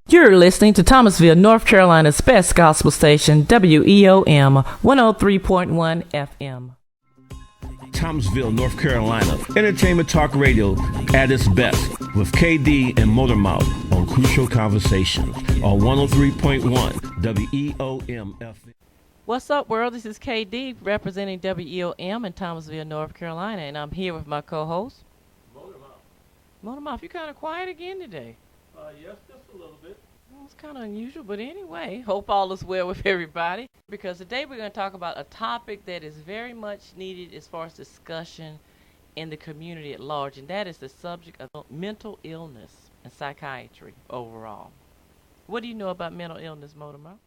You're listening to Thomasville, North Carolina's best gospel station, WEOM 103.1 FM. Thomasville, North Carolina, entertainment talk radio at its best with Kaye Dee and Motormouth on Crucial Conversations on 103.1 WEOM FM. What's up, world? This is Kaye Dee representing WEOM in Thomasville, North Carolina, and I'm here with my co-host, Motormouth. You kind of quiet again today. Yes, just a little bit. Well, it's kind of unusual, but anyway, hope all is well with everybody. Because today we're going to talk about a topic that is very much needed as far as discussion in the community at large, and that is the subject of mental illness and psychiatry overall. What do you know about mental illness, Motormouth?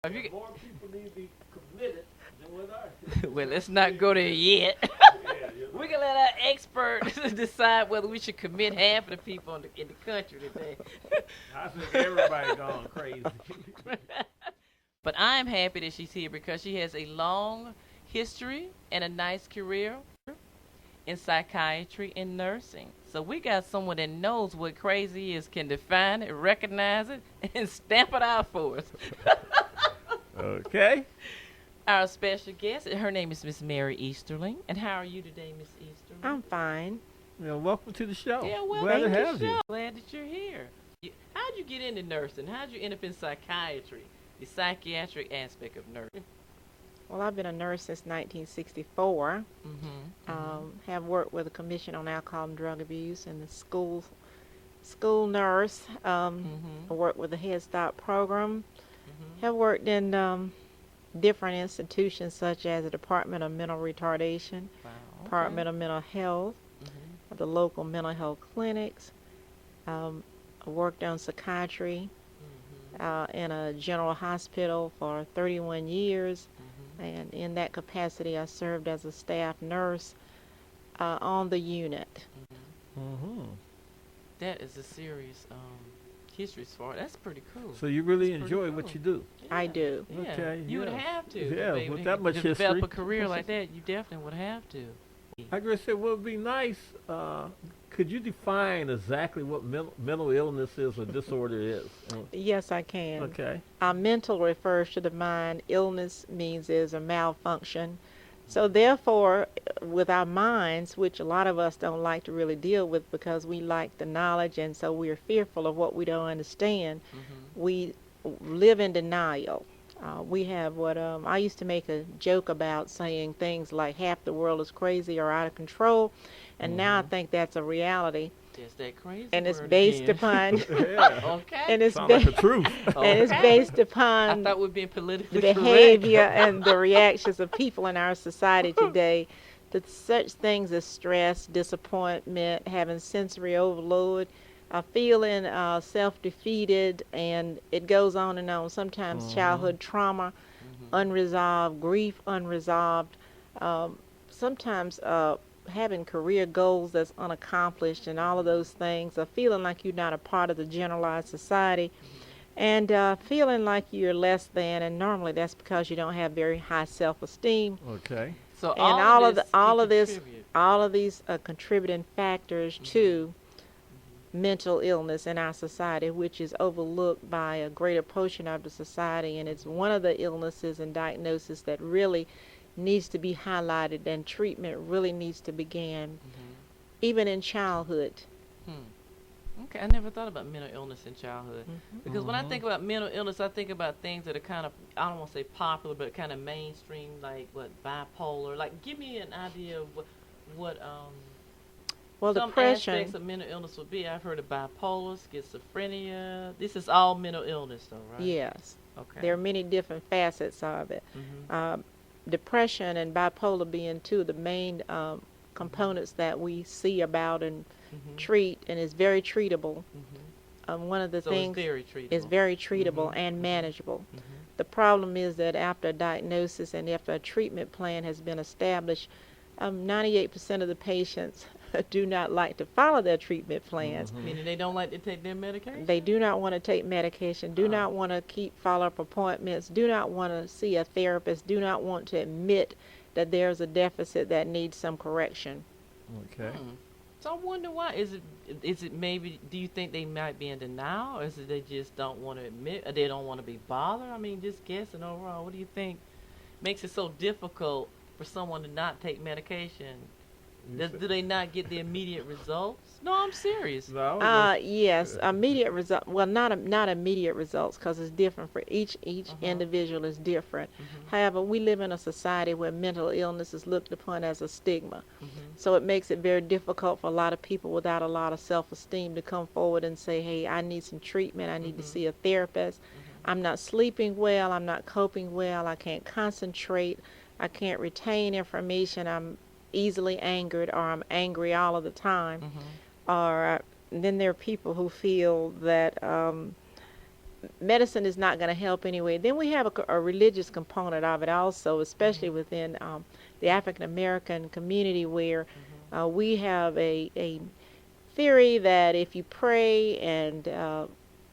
Well, more people need to be committed than what I. Well, let's not go there yet. We can let our experts decide whether we should commit half of the people in the country today. I think everybody gone crazy. But I'm happy that she's here because she has a long history and a nice career in psychiatry and nursing. So we got someone that knows what crazy is, can define it, recognize it, and stamp it out for us. Okay. Our special guest, her name is Miss Mary Easterling. And how are you today, Miss Easterling? I'm fine. Well, welcome to the show. Yeah, well, glad to thank have you. Glad that you're here. How'd you get into nursing? How'd you end up in psychiatry, the psychiatric aspect of nursing? Well, I've been a nurse since 1964. Have worked with the Commission on Alcohol and Drug Abuse and the school nurse. I worked with the Head Start program. Have worked in different institutions such as the Department of Mental Retardation, Department of Mental Health, the local mental health clinics. I worked on psychiatry in a general hospital for 31 years, and in that capacity I served as a staff nurse on the unit. That is a serious history for it. That's pretty cool. So you really enjoy what you do? Yeah. I do. Yeah. Okay. You would have to. Yeah, with that much history. Develop a career like that, you definitely would have to. I just said, well, it'd be nice. Could you define exactly what mental illness is or disorder is? Yes, I can. Okay. Mental refers to the mind. Illness means is a malfunction. So therefore, with our minds, which a lot of us don't like to really deal with because we like the knowledge and so we're fearful of what we don't understand, we live in denial. We have what I used to make a joke about, saying things like half the world is crazy or out of control, and now I think that's a reality. Just that crazy And it's word based again. upon Okay. and it's Sounds like the truth. and it's based I upon thought we'd be politically the correct. behavior and the reactions of people in our society today to such things as stress, disappointment, having sensory overload, feeling self-defeated, and it goes on and on. Sometimes childhood trauma, unresolved, grief unresolved, sometimes having career goals that's unaccomplished and all of those things, feeling like you're not a part of the generalized society, and feeling like you're less than, and normally that's because you don't have very high self-esteem. Okay. So And all of these contributing factors to mental illness in our society, which is overlooked by a greater portion of the society, and it's one of the illnesses and diagnoses that really needs to be highlighted, and treatment really needs to begin even in childhood. Okay, I never thought about mental illness in childhood. Because when I think about mental illness, I think about things that are kind of, I don't want to say popular, but kind of mainstream, like what, bipolar. Like, give me an idea of what Well, some depression, aspects of mental illness would be. I've heard of bipolar, schizophrenia. This is all mental illness, though, right? yes, Okay. there are many different facets of it. Depression and bipolar being two of the main components that we see about and treat, and is very treatable. One of the things it's very treatable. and manageable. The problem is that after a diagnosis and after a treatment plan has been established, 98% of the patients do not like to follow their treatment plans. Meaning they don't like to take their medication? They do not want to take medication, do not want to keep follow-up appointments, do not want to see a therapist, do not want to admit that there's a deficit that needs some correction. Okay. So I wonder why. Is it maybe, do you think they might be in denial, or is it they just don't want to admit, or they don't want to be bothered? I mean, just guessing overall, what do you think makes it so difficult for someone to not take medication? Do they not get the immediate results? No, I'm serious. No. Yes, immediate result. Well, not immediate results, because it's different for each individual is different. However, we live in a society where mental illness is looked upon as a stigma, so it makes it very difficult for a lot of people without a lot of self-esteem to come forward and say, "Hey, I need some treatment. I need to see a therapist. I'm not sleeping well. I'm not coping well. I can't concentrate. I can't retain information. I'm easily angered, or I'm angry all of the time." Or then there are people who feel that medicine is not going to help anyway. Then we have a religious component of it also, especially within the African American community, where we have a theory that if you pray and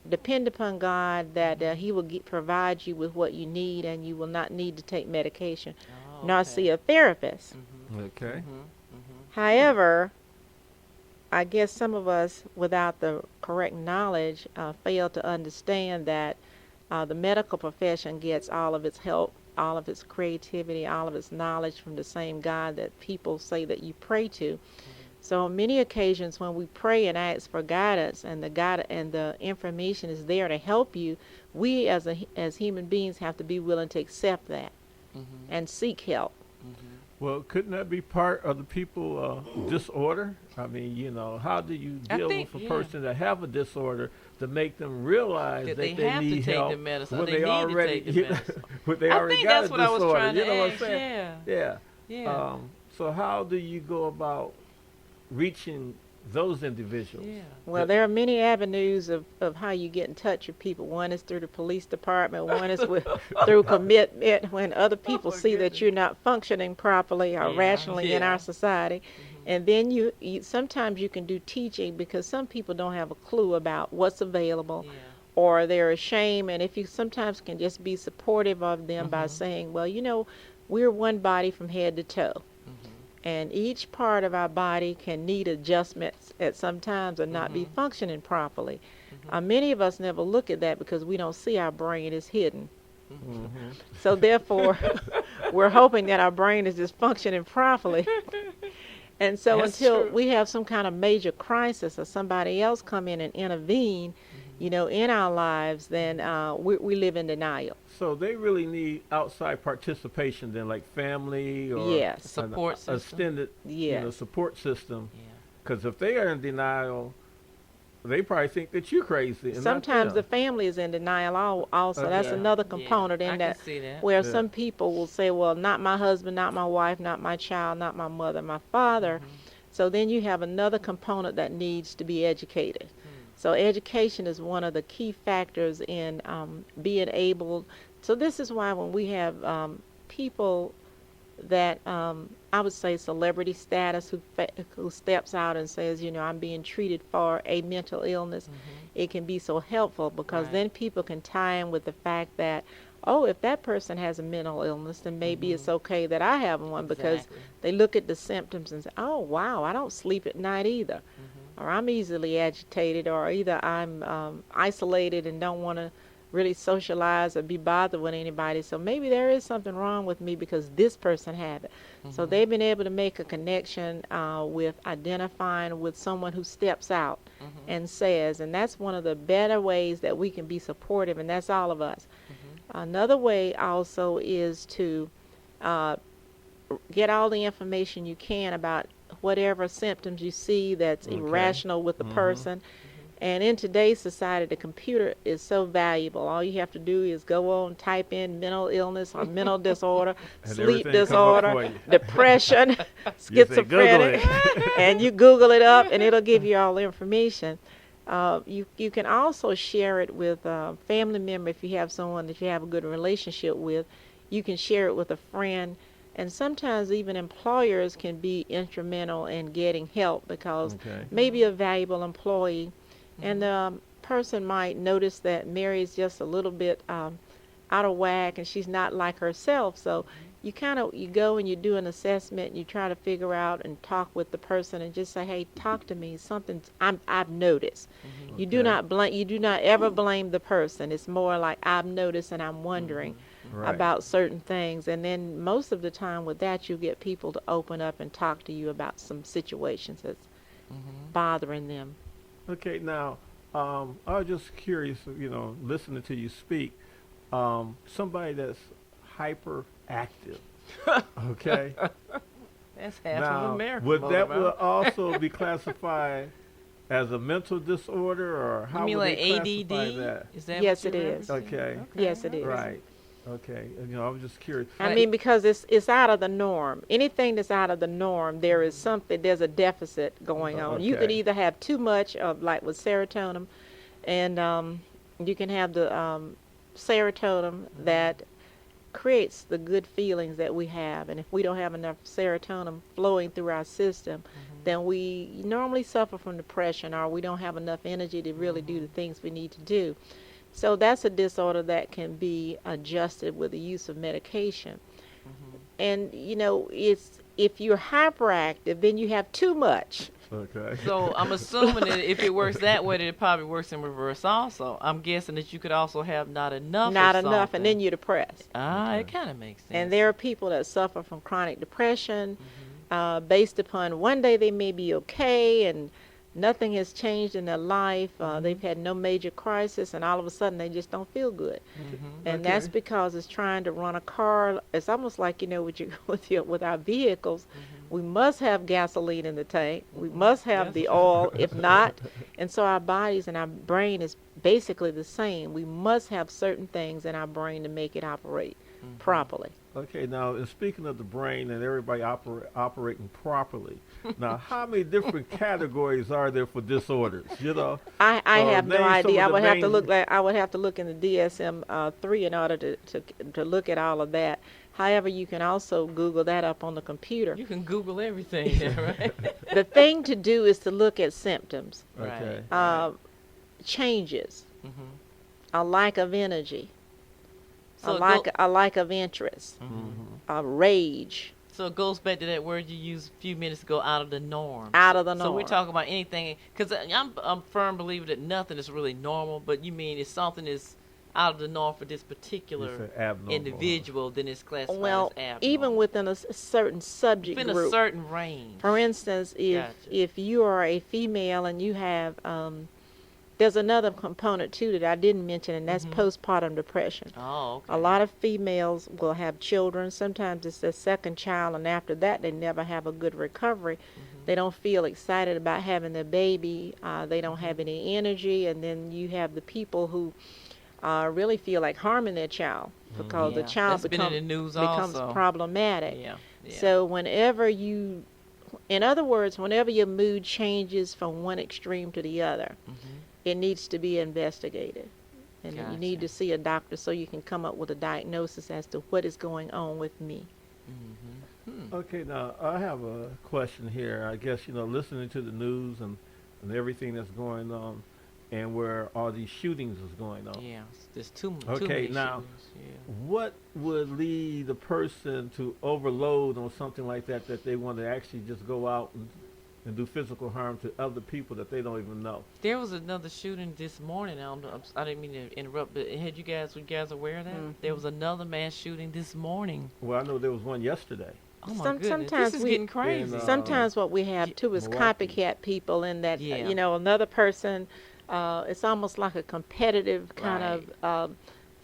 depend upon God, that He will provide you with what you need, and you will not need to take medication, nor see a therapist. Okay. However, I guess some of us, without the correct knowledge, fail to understand that the medical profession gets all of its help, all of its creativity, all of its knowledge from the same God that people say that you pray to. So on many occasions when we pray and ask for guidance, and the information is there to help you, we as human beings have to be willing to accept that and seek help. Well, couldn't that be part of the people disorder? I mean, how do you deal with a person that have a disorder to make them realize that they have need to take help the medicine, when they already need to take the medicine? when they I already think got that's a what I was disorder? trying to What I'm ask. saying? Yeah. So how do you go about reaching those individuals? Well, there are many avenues of how you get in touch with people. One is through the police department. One is through commitment, when other people see that you're not functioning properly or rationally in our society. And then you sometimes you can do teaching, because some people don't have a clue about what's available, or they're ashamed. And if you sometimes can just be supportive of them by saying, well, we're one body from head to toe. And each part of our body can need adjustments at some times and not be functioning properly. Many of us never look at that because we don't see our brain is hidden. So therefore, we're hoping that our brain is just functioning properly. And so until we have some kind of major crisis or somebody else come in and intervene, in our lives, then we live in denial. So they really need outside participation then, like family or support system. Extended support system. Because if they are in denial, they probably think that you're crazy. And sometimes the family is in denial also. That's another component in that, where some people will say, well, not my husband, not my wife, not my child, not my mother, my father. So then you have another component that needs to be educated. So education is one of the key factors in being able. So this is why when we have people that I would say celebrity status who steps out and says, I'm being treated for a mental illness, it can be so helpful, because then people can tie in with the fact that, oh, if that person has a mental illness, then maybe it's okay that I have one, because they look at the symptoms and say, oh, wow, I don't sleep at night either. Or I'm easily agitated, or either I'm isolated and don't want to really socialize or be bothered with anybody. So maybe there is something wrong with me because this person had it. So they've been able to make a connection with identifying with someone who steps out and says, and that's one of the better ways that we can be supportive, and that's all of us. Another way also is to get all the information you can about whatever symptoms you see that's irrational with the person. And in today's society, the computer is so valuable. All you have to do is go on, type in mental illness or mental disorder, sleep disorder, depression, schizophrenic, and you Google it up, and it'll give you all the information. You can also share it with a family member if you have someone that you have a good relationship with. You can share it with a friend. And sometimes even employers can be instrumental in getting help, because maybe a valuable employee and the person might notice that Mary is just a little bit out of whack and she's not like herself. So you go and you do an assessment and you try to figure out and talk with the person and just say, hey, talk to me, I've noticed. You do not ever blame the person. It's more like, I've noticed and I'm wondering about certain things. And then most of the time with that, you get people to open up and talk to you about some situations that's bothering them. Okay, now I was just curious, listening to you speak, somebody that's hyperactive, okay? That's half now, of America. Would that will also be classified as a mental disorder, or how you mean would like they classify ADD? that? Is that Yes, what it you're is. referencing? Okay. Yes, it is. Right. Okay. I was just curious. I mean, because it's out of the norm. Anything that's out of the norm, there's a deficit going on. You could either have too much of, like with serotonin, and you can have the serotonin that creates the good feelings that we have. And if we don't have enough serotonin flowing through our system, then we normally suffer from depression, or we don't have enough energy to really do the things we need to do. So that's a disorder that can be adjusted with the use of medication. And, it's if you're hyperactive, then you have too much. Okay. So I'm assuming that if it works that way, that it probably works in reverse also. I'm guessing that you could also have not enough. Not enough, and then you're depressed. It kind of makes sense. And there are people that suffer from chronic depression based upon one day they may be okay and nothing has changed in their life. They've had no major crisis, and all of a sudden they just don't feel good. And that's because it's trying to run a car. It's almost like, with our vehicles, we must have gasoline in the tank. We must have the oil, if not. And so our bodies and our brain is basically the same. We must have certain things in our brain to make it operate properly. Okay, now, and speaking of the brain and everybody operating properly, now, how many different categories are there for disorders? I have no idea. I would have to look in the DSM-3 in order to look at all of that. However, you can also Google that up on the computer. You can Google everything, right? The thing to do is to look at symptoms, Okay. changes, a lack of energy, a lack of interest, rage. So it goes back to that word you used a few minutes ago, out of the norm. Out of the norm. So we're talking about anything, because I'm a firm believer that nothing is really normal, but you mean if something is out of the norm for this particular individual, then it's classified as abnormal. Even within a certain subject group. Within a certain range. For instance, if you are a female and you have, there's another component too that I didn't mention, and that's postpartum depression. Oh, okay. A lot of females will have children. Sometimes it's their second child, and after that they never have a good recovery. They don't feel excited about having their baby. They don't have any energy, and then you have the people who really feel like harming their child because the child becomes problematic. Yeah. So in other words, whenever your mood changes from one extreme to the other, it needs to be investigated. And you need to see a doctor so you can come up with a diagnosis as to what is going on with me. Okay, now I have a question here. I guess, listening to the news and everything that's going on, and where all these shootings is going on. Yeah, there's too many Okay, now, what would lead a person to overload on something like that they want to actually just go out and do physical harm to other people that they don't even know? There was another shooting this morning. I didn't mean to interrupt, but were you guys aware of that? There was another mass shooting this morning. Well, I know there was one yesterday. Oh my goodness, sometimes this is getting crazy. Sometimes what we have too is copycat people, in that another person. It's almost like a competitive kind of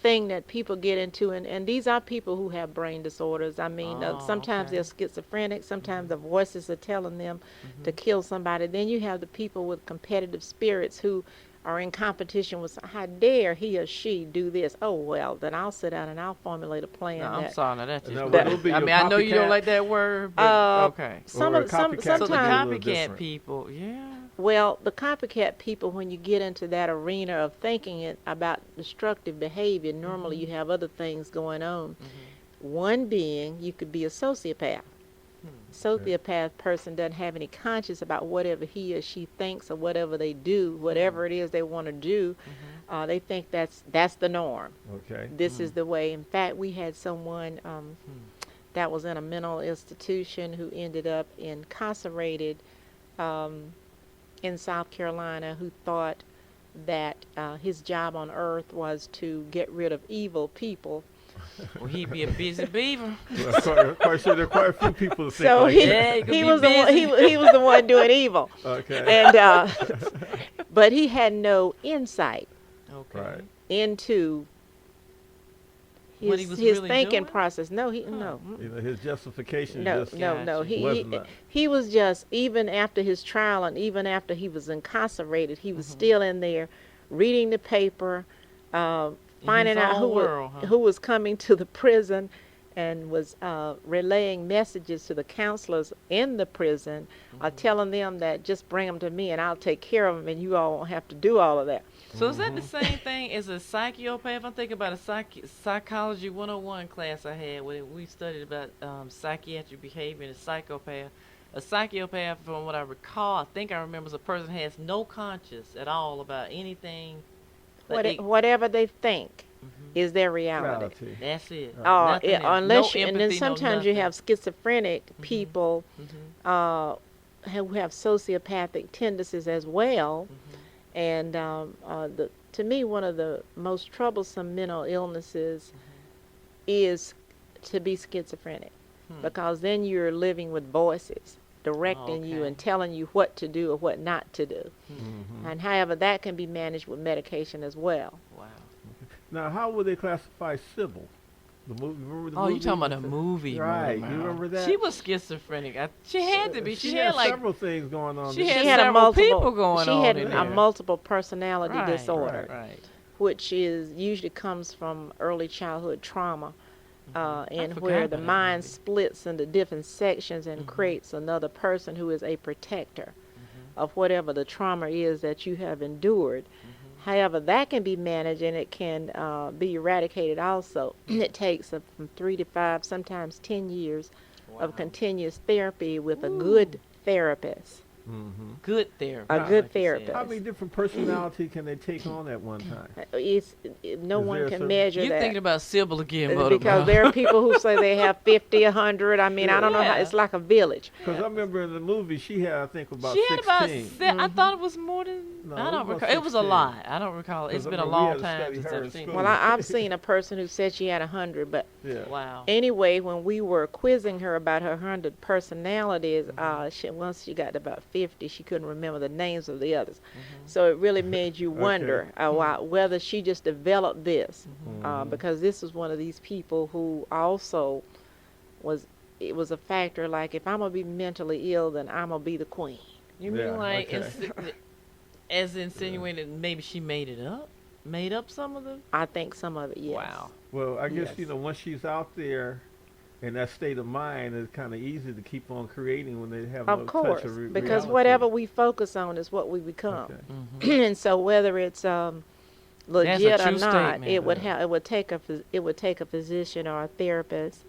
thing that people get into, and these are people who have brain disorders. I mean, sometimes they're schizophrenic, sometimes the voices are telling them to kill somebody. Then you have the people with competitive spirits who are in competition with, how dare he or she do this? Oh, well, then I'll sit down and I'll formulate a plan. No, I'm sorry, now that's just I mean, I know you don't like that word, but okay. Sometimes so the copycat people, Well, the copycat people, when you get into that arena of thinking about destructive behavior, normally you have other things going on. One being, you could be a sociopath. Sociopath person doesn't have any conscience about whatever he or she thinks or whatever they do, whatever it is they want to do. They think that's the norm. Okay. This is the way. In fact, we had someone that was in a mental institution who ended up incarcerated in South Carolina, who thought that his job on earth was to get rid of evil people. Well, he'd be a busy beaver. Well, quite sure there are quite a few people who think So like that. he was the one. He was the one doing evil. Okay. And but he had no insight Okay. Right. into What he was his really thinking doing? process. No, no. You know, his justification No, just no, no. Gotcha. wasn't that. He was just, even after his trial and even after he was incarcerated, he was still in there reading the paper, finding out who was coming to the prison, and was relaying messages to the counselors in the prison, telling them that just bring them to me and I'll take care of them and you all won't have to do all of that. So is that the same thing as a psychopath? I'm thinking about a psychology 101 class I had where we studied about psychiatric behavior and a psychopath. A psychopath, from what I recall, I think I remember, is a person who has no conscience at all about anything. Whatever they think is their reality. That's it. Unless no you, and then empathy, no sometimes you nothing. have schizophrenic people who have sociopathic tendencies as well. And to me, one of the most troublesome mental illnesses is to be schizophrenic, because then you're living with voices directing you and telling you what to do or what not to do. And however, that can be managed with medication as well. Wow. Now, how would they classify Sybil? The movie, remember the movie? You talking about a movie? Right. Mama. You remember that? She was schizophrenic. She had to be. She had like several things going on. She had several people going on. She had in a there. multiple personality disorder, Right. which usually comes from early childhood trauma, and where forgot the about that mind movie. splits into different sections and creates another person who is a protector of whatever the trauma is that you have endured. However, that can be managed and it can be eradicated also. It takes from 3 to 5, sometimes 10 years of continuous therapy with a good therapist. Good therapist. A good therapist. How many different personalities can they take on at one time? No Is one there can some- measure You're that. thinking about Sybil again, Mother. Because there are people who say they have 50, 100. I mean, I don't know how. Yeah. It's like a village. Because I remember in the movie she had, I think, about She had 16. about. I thought it was more than. No, I it don't was recall. about It was a 16. lot. I don't recall. It's 'Cause I been a remember we long had to time study since her I've in seen school. it. Well, I've seen a person who said she had 100, but Yeah. Wow. anyway, when we were quizzing her about her 100 personalities, once she got to about 50, she couldn't remember the names of the others. So it really made you wonder whether she just developed this, because this was one of these people who also it was a factor like, if I'm going to be mentally ill, then I'm going to be the queen. You mean Yeah, like okay. as insinuated maybe she made it up? Made up some of them? I think some of it, yes. Wow. Well, I guess, Yes. once she's out there in that state of mind, it's kind of easy to keep on creating when they have no Of course, touch of because reality. whatever we focus on is what we become. Okay. And so whether it's legit or true not, statement. it would take a physician or a therapist,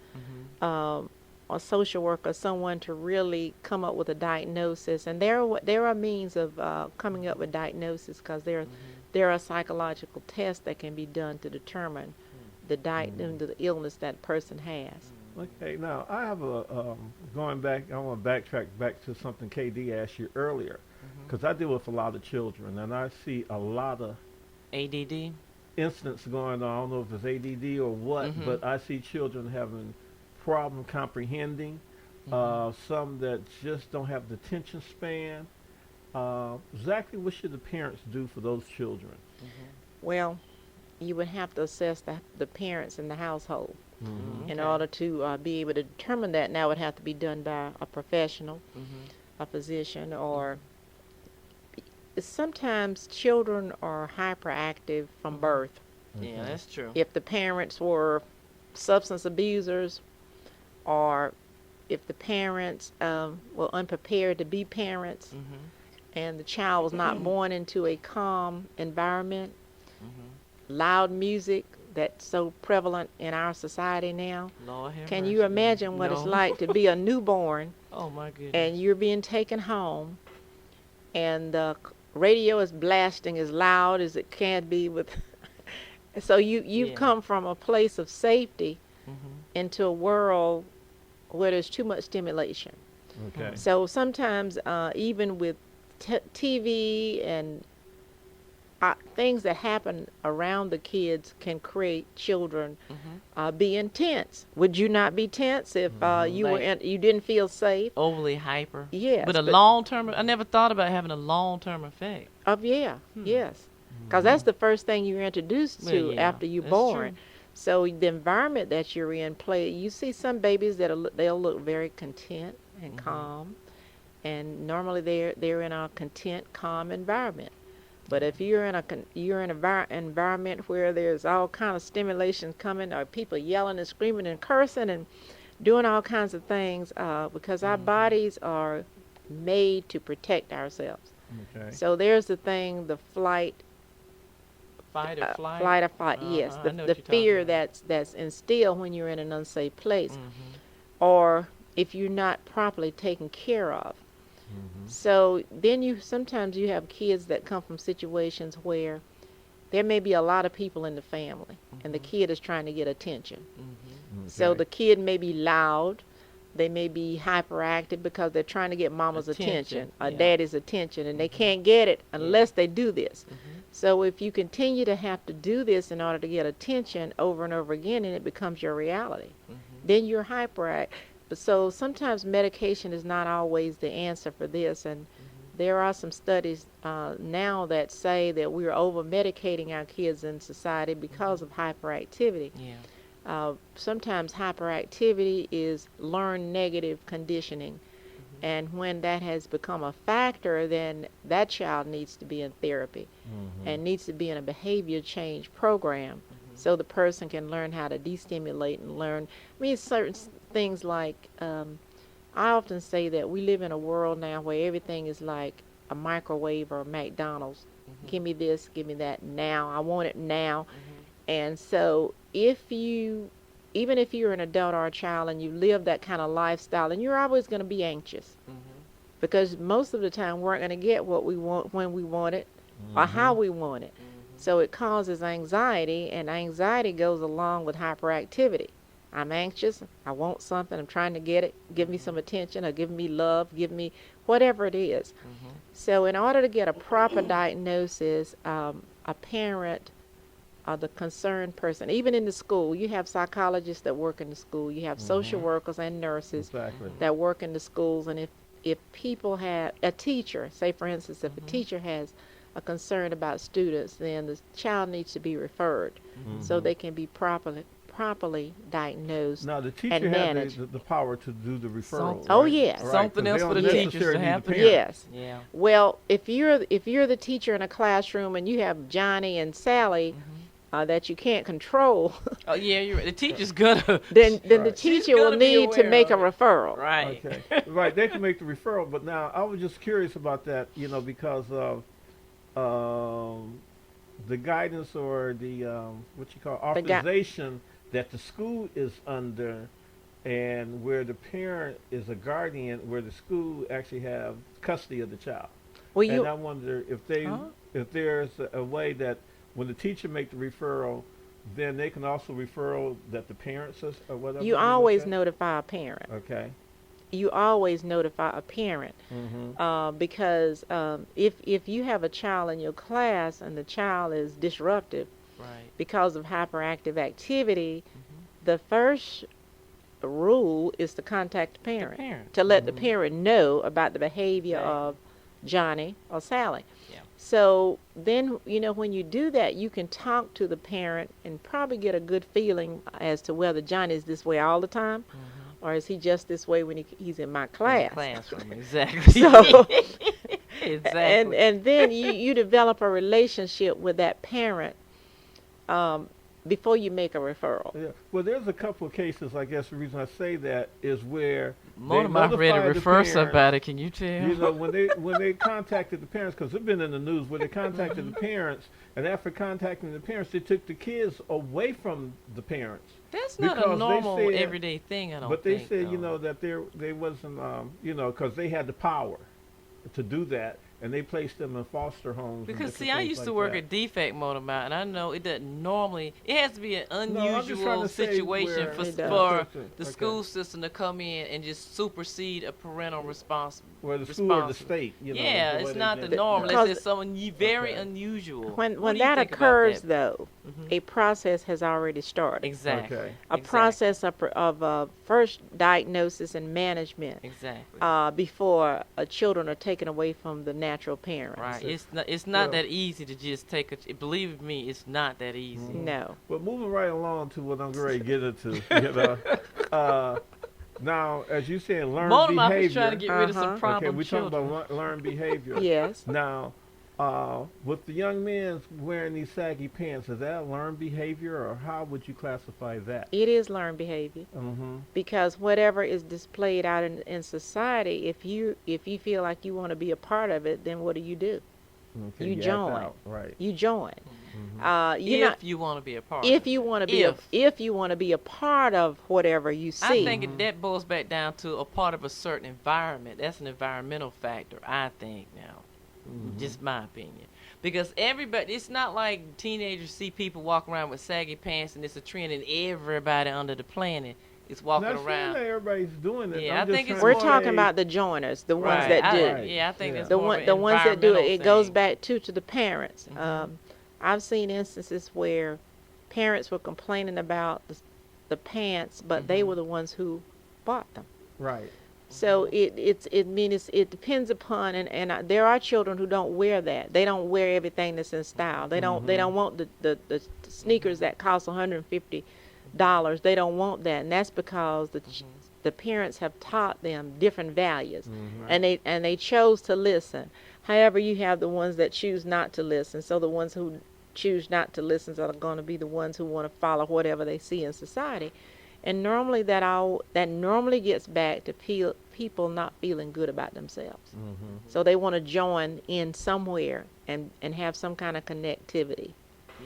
or social worker, someone to really come up with a diagnosis. And there are means of coming up with diagnosis, because there are psychological tests that can be done to determine the illness that person has. Okay, now I have going back, I want to backtrack back to something Kaye Dee asked you earlier, because I deal with a lot of children, and I see a lot of ADD? incidents going on. I don't know if it's ADD or what, but I see children having problem comprehending, some that just don't have the attention span. Exactly what should the parents do for those children? Well, you would have to assess the parents in the household. In Okay. order to be able to determine that. Now it would have to be done by a professional, a physician, or sometimes children are hyperactive from birth. Yeah, that's true. If the parents were substance abusers, or if the parents were unprepared to be parents, and the child was not born into a calm environment, loud music that's so prevalent in our society now. Lord have Can mercy. you imagine what it's No. like to be a newborn Oh my goodness. and you're being taken home and the radio is blasting as loud as it can be with so you've Yeah. come from a place of safety into a world where there's too much stimulation. Okay. So sometimes even with TV and things that happen around the kids can create children be intense. Would you not be tense if you didn't feel safe? Overly hyper. Yes. But long-term, I never thought about having a long-term effect. Yes. Because that's the first thing you're introduced to after you're born. True. So the environment that you're in you see some babies they'll look very content and calm, and normally they're in a content, calm environment. But if you're in an environment where there's all kind of stimulation coming, or people yelling and screaming and cursing and doing all kinds of things, because our bodies are made to protect ourselves. Okay. So there's the thing, the flight or flight. Flight or flight, yes. The fear that's instilled when you're in an unsafe place, or if you're not properly taken care of. So then sometimes you have kids that come from situations where there may be a lot of people in the family, and the kid is trying to get attention. So the kid may be loud, they may be hyperactive because they're trying to get mama's attention or daddy's attention, and they can't get it unless they do this. So if you continue to have to do this in order to get attention over and over again, and it becomes your reality, then you're hyperactive. So sometimes medication is not always the answer for this, and there are some studies now that say that we're over-medicating our kids in society because of hyperactivity. Sometimes hyperactivity is learned negative conditioning, and when that has become a factor, then that child needs to be in therapy and needs to be in a behavior change program so the person can learn how to destimulate and learn. Certain things like, I often say that we live in a world now where everything is like a microwave or a McDonald's. Give me this, give me that now. I want it now. And so even if you're an adult or a child and you live that kind of lifestyle, then you're always going to be anxious. Because most of the time we're not going to get what we want when we want it or how we want it. So it causes anxiety, and anxiety goes along with hyperactivity. I'm anxious, I want something, I'm trying to get it, give me some attention, or give me love, give me whatever it is. So in order to get a proper diagnosis, a parent or the concerned person, even in the school, you have psychologists that work in the school, you have social workers and nurses that work in the schools, and if people have a teacher, say for instance, if a teacher has a concern about students, then the child needs to be referred so they can be properly diagnosed. Now the teacher and managed. has the power to do the referral. Oh right? yes. Right, Something else for the teachers to have to do. Yes. Yeah. Well, if you're the teacher in a classroom and you have Johnny and Sally that you can't control, Oh yeah, you're right. The teacher's gonna. then the teacher will need to make a referral. Right. Okay. Right. They can make the referral, but now I was just curious about that, because of the guidance or the authorization that the school is under, and where the parent is a guardian, where the school actually have custody of the child. Well, And I wonder if there's a way that when the teacher make the referral, then they can also referral that the parents or whatever. you always notify a parent. Okay. You always notify a parent because if you have a child in your class and the child is disruptive because of hyperactive activity, the first rule is to contact the parent, to let the parent know about the behavior of Johnny or Sally. So then, when you do that, you can talk to the parent and probably get a good feeling as to whether Johnny is this way all the time or is he just this way when he's in my class. Classroom, exactly. So, exactly. and then you develop a relationship with that parent before you make a referral. Yeah. Well, there's a couple of cases. I guess the reason I say that is where One of my ready to refer somebody. Can you tell? when they contacted the parents, because it's been in the news, where they contacted the parents, and after contacting the parents, they took the kids away from the parents. That's not a normal everyday thing, I don't think. But they said, that they wasn't, because they had the power to do that, and they place them in foster homes. Because and see, I things used like to work that. at defect motormount, and I know it doesn't normally. It has to be an No, I'm just trying unusual to say situation where for It does. for the Okay. school system to come in and just supersede a parental response. Where the school or the responsible. state, you know. Yeah, the way it's they not did the it. norm. Because- Unless it's someone very Okay. unusual. When What do you that think about occurs, that? though, Mhm. a process has already started. Exactly. Okay. A process of first diagnosis and management Exactly. before children are taken away from the natural parents. Right. So- It's not well- that easy to just take a. Believe me, it's not that easy. Mhm. No. But moving right along to what I'm ready to get into, now, as you said, learned Motormouth behavior. is trying to get rid of some Uh-huh. problem Okay, we're talking children. about learned behavior. Yes. Now, with the young men wearing these saggy pants, is that learned behavior, or how would you classify that? It is learned behavior Mm-hmm. because whatever is displayed out in society, if you feel like you want to be a part of it, then what do? Okay, You act join. out, right. You join. Mhm. You're If you want to be a part. if of you it. want to be if you want to be a part of whatever you see. I think that boils back down to a part of a certain environment. That's an environmental factor, I think now. Mhm. Just my opinion. Because everybody, it's not like teenagers see people walk around with saggy pants and it's a trend and everybody under the planet is walking Not saying around. that everybody's doing it. Yeah, I'm I just think it's trying We're to talking say- about the joiners, the ones Right. that do. Right. Yeah, I think Yeah. it's The more of the an ones that do it. environmental It goes thing. back to the parents. Mhm. I've seen instances where parents were complaining about the pants, but they Mhm. were the ones who bought them. Right. So it depends upon and there are children who don't wear that. They don't wear everything that's in style. They don't want the sneakers that cost $150. They don't want that, and that's because the parents have taught them different values, Mhm. and they chose to listen. However, you have the ones that choose not to listen. So the ones who choose not to listen are going to be the ones who want to follow whatever they see in society. And normally that normally gets back to people not feeling good about themselves. Mhm. So they want to join in somewhere and have some kind of connectivity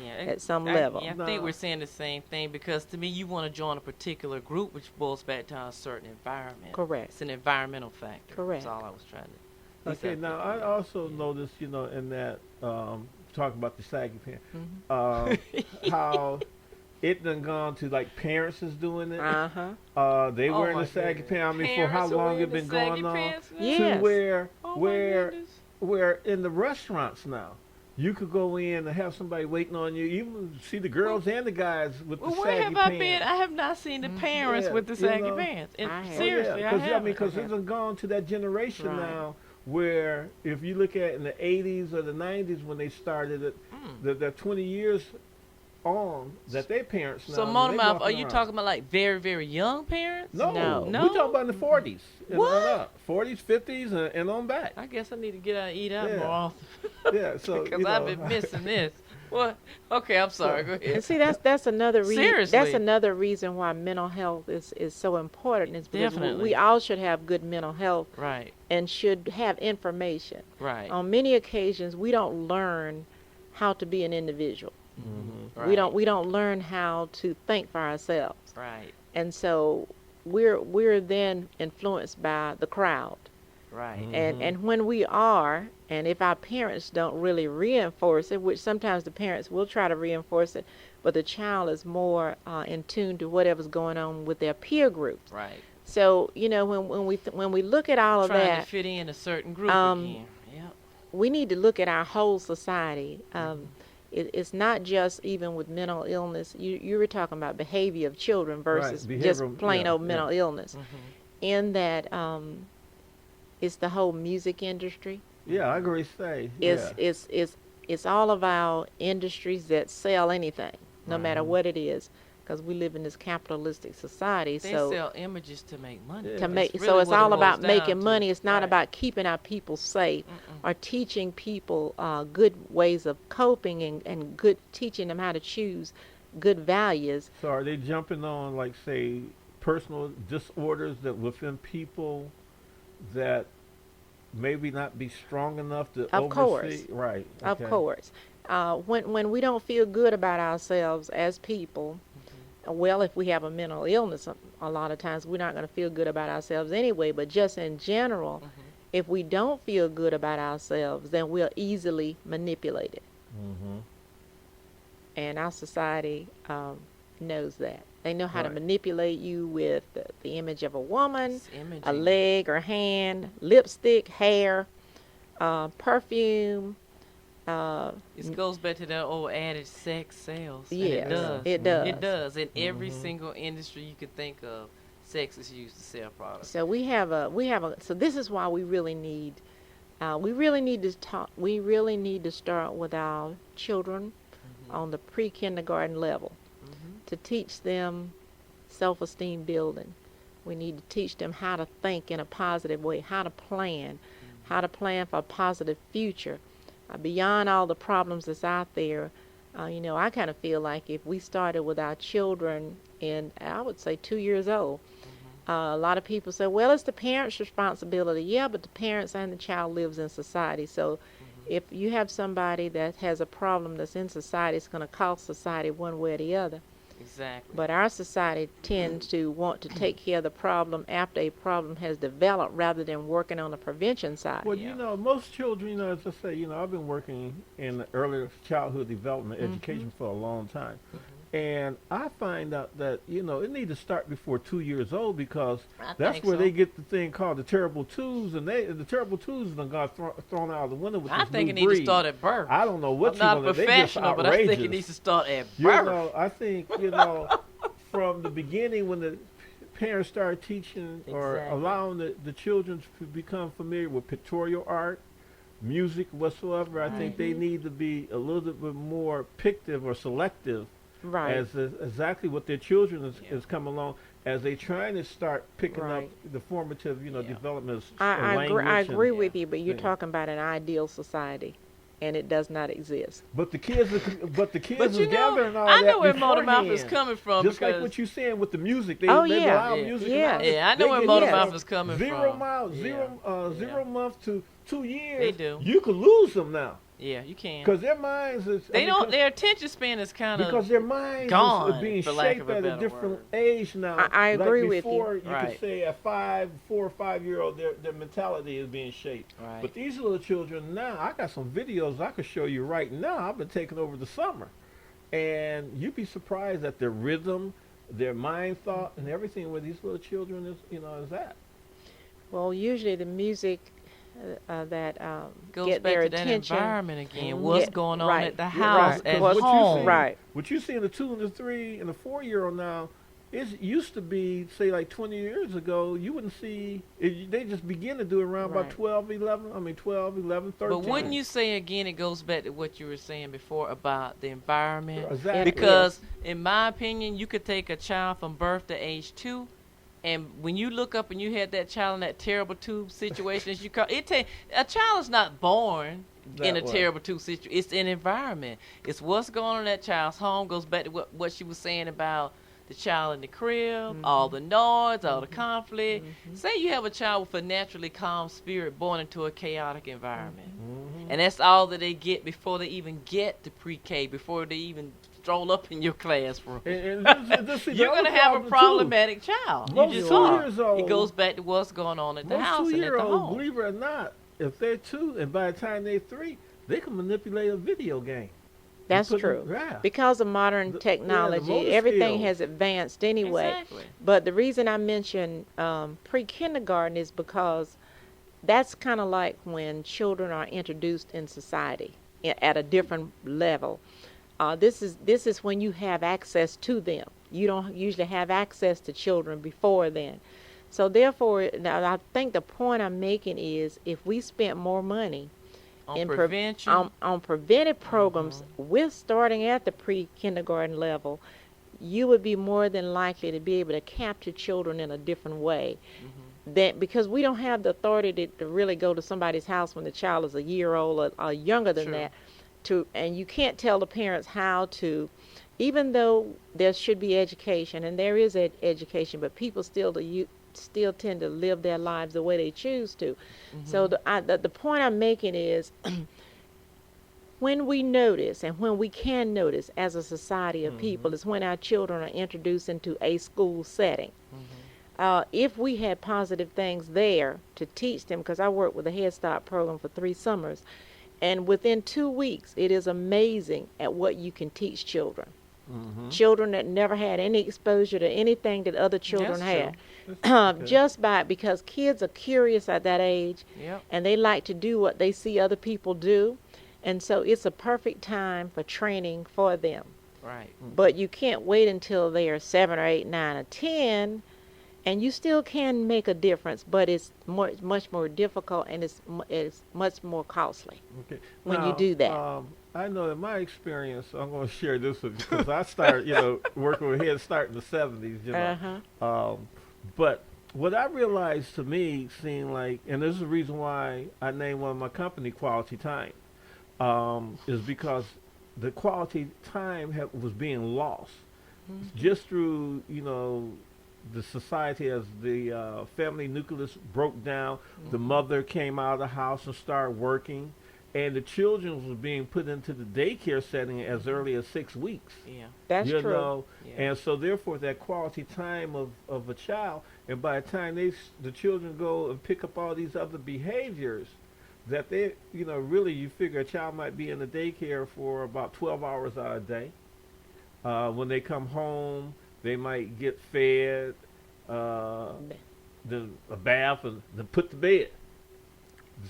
Yeah, at some level. Yeah, I No. think we're saying the same thing because to me, you want to join a particular group, which boils back to a certain environment. Correct. It's an environmental factor. Correct. That's all I was trying to. at least Okay, that's now what- I yeah. also noticed, in that talking about the saggy pants, Mhm. how it done gone to like parents is doing it. Uh-huh. They Oh wearing my the saggy goodness. pants. I mean, for Parents how are long wearing it been the saggy going on? pants now? Yeah. To where Oh my where goodness. where in the restaurants now. You could go in and have somebody waiting on you. You see the girls and the guys with Well, the where saggy have pants. I been? I have not seen the parents Yeah, with the you saggy know. pants. And I have. seriously, I haven't. because it's done gone to that generation Right. now where if you look at in the 80s or the 90s when they started it, they're 20 years on that their parents now. So, they Motormouth, are walking you around. talking about like very, very young parents? No, No. we talking about in the 40s. and What? on up. 40s, 50s, and on back. I guess I need to get out and eat out Yeah. more often. Yeah, so Because I've been missing this. What? Okay, I'm sorry. Go And ahead. see, that's another reason. That's Seriously. another reason why mental health is so important. Is because Definitely. we all should have good mental health Right, and should have information. right. On many occasions, we don't learn how to be an individual. Mhm. right. We don't learn how to think for ourselves, Right, and so we're then influenced by the crowd. right. Mhm. And when we are, and if our parents don't really reinforce it, which sometimes the parents will try to reinforce it, but the child is more in tune to whatever's going on with their peer groups. Right. So when we look at all of Trying that, to fit in a certain group Um, again. Yep. we need to look at our whole society. It's not just even with mental illness. You were talking about behavior of children versus just behavioral, plain yeah, old mental illness. Mhm. In that, it's the whole music industry. Yeah, I agree. Say. It's all of our industries that sell anything, no matter Mhm. what it is, because we live in this capitalistic society. They so sell images to make money. Yeah. to That's make really so it's what it all boils about down making to. money. It's not Right. about keeping our people safe Mm-mm. or teaching people good ways of coping and good teaching them how to choose good values. So are they jumping on like say personal disorders that within people that maybe not be strong enough to Of course. oversee? Right. Of okay. course, when we don't feel good about ourselves as people, well, if we have a mental illness, a lot of times we're not going to feel good about ourselves anyway. But just in general, if we don't feel good about ourselves, then we're easily manipulated. And our society knows that. They know how to manipulate you with the image of a woman, a leg or hand, lipstick, hair, perfume. It goes back to that old adage, sex sells. Yes, it does. it does. It does. In every single industry you could think of, sex is used to sell products. So so this is why we really need to start with our children on the pre-kindergarten level to teach them self-esteem building. We need to teach them how to think in a positive way, how to plan for a positive future. Beyond all the problems that's out there, I kind of feel like if we started with our children in, I would say, 2 years old, a lot of people say, well, it's the parents' responsibility. Yeah, but the parents and the child lives in society. So if you have somebody that has a problem that's in society, it's going to cost society one way or the other. Exactly. But our society tends to want to take care of the problem after a problem has developed rather than working on the prevention side. Well, most children, as I say, I've been working in early childhood development education for a long time. And I find out that, it needs to start before 2 years old because that's where they get the thing called the terrible twos, and the terrible twos done got thrown out of the window with I this think new it needs breed. to start at birth. I don't know what I'm not a professional, but I think it needs to start at birth. I think, from the beginning when the parents start teaching or allowing the children to become familiar with pictorial art, music, whatsoever, I think they need to be a little bit more pictive or selective as exactly what their children is coming along as they trying to start picking up the formative, development of language. I agree with you, but you're talking about an ideal society, and it does not exist. But the kids are gathering all I that know where Motormouth is beforehand. coming from. Just like what you're saying with the music. They Oh, they yeah. allow music. Yeah. Yeah, I know where Motormouth is coming from. 0 month to 2 years. They do. You could lose them now. Yeah, you can. Because their minds is Their attention span is kind of because their minds gone, is being for lack shaped of a at a better different word. age now. I agree with you. Before you Right. could say at 4 or 5 year old their mentality is being shaped. Right. But these little children now, I got some videos I could show you right now. I've been taking over the summer, and you'd be surprised at their rhythm, their mind thought, and everything where these little children is at. Well, usually the music that goes get back their to that attention. environment again. What's going on at the Yeah, house, at What you home? see- Right. What you see in the 2 and the 3 and the 4-year-old now, it used to be, say, like 20 years ago, you wouldn't see, they just begin to do it around about Right. 12, 11, 13. But wouldn't you say again, it goes back to what you were saying before about the environment? Exactly. Because in my opinion, you could take a child from birth to age 2, and when you look up and you had that child in that terrible 2 situation, as you call it, a child is not born in a terrible 2 situation. It's an environment. It's what's going on in that child's home. Goes back to what she was saying about the child in the crib, all the noise, all the conflict. Say you have a child with a naturally calm spirit born into a chaotic environment. And that's all that they get before they even get to pre-K, before they even stroll up in your classroom. And see, You're going to have a problematic child. Most You just 2 are. years old. It goes back to what's going on at the Most house and at the 2-year-olds, home. believe it or not, if they're 2 and by the time they're 3, they can manipulate a video game. That's put true. them- yeah. Because of modern technology, motor everything skills. has advanced anyway. Exactly. But the reason I mention pre-kindergarten is because that's kind of like when children are introduced in society at a different level. This is when you have access to them. You don't usually have access to children before then. So therefore, now I think the point I'm making is if we spent more money On prevention. on preventive programs with starting at the pre-kindergarten level, you would be more than likely to be able to capture children in a different way. Because we don't have the authority to really go to somebody's house when the child is a year old or younger than that. And you can't tell the parents how to, even though there should be education, and there is education, but people still tend to live their lives the way they choose to. So the point I'm making is when we notice and when we can notice as a society of people is when our children are introduced into a school setting. if we had positive things there to teach them, because I worked with a Head Start program for 3 summers, and within 2 weeks, it is amazing at what you can teach children. Children that never had any exposure to anything that other children had. Because kids are curious at that age, and they like to do what they see other people do, and so it's a perfect time for training for them. Right. But you can't wait until they are 7 or 8, 9 or 10, and you still can make a difference, but it's much more difficult, and it's much more costly when you do that. I know in my experience, I'm going to share this with you because I started, working with Head Start in the 70s, but what I realized to me seemed like, and this is the reason why I named one of my company Quality Time, is because the quality time was being lost just through, the society as the family nucleus broke down. The mother came out of the house and started working. And the children was being put into the daycare setting as early as 6 weeks. Yeah, that's true. Yeah. And so therefore that quality time of a child, and by the time the children go and pick up all these other behaviors, that they, really you figure a child might be in the daycare for about 12 hours out of the day. When they come home, they might get fed, then a bath, and then put to bed.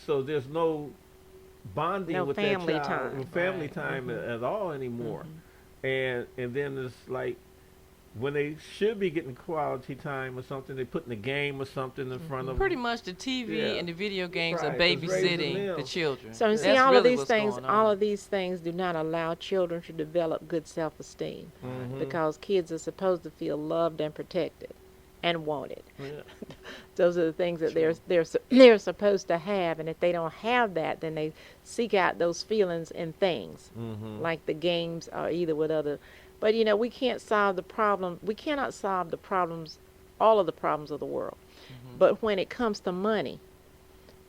So there's no bonding with family that child, time. family time at all anymore. And then it's like when they should be getting quality time or something, they put in a game or something in front of them. Pretty much the TV and the video games are babysitting the children. So see, all of these things do not allow children to develop good self-esteem because kids are supposed to feel loved and protected and wanted. Those are the things that they're supposed to have, and if they don't have that, then they seek out those feelings in things like the games or either with other. But we can't solve the problem. We cannot solve the problems, all of the problems of the world. But when it comes to money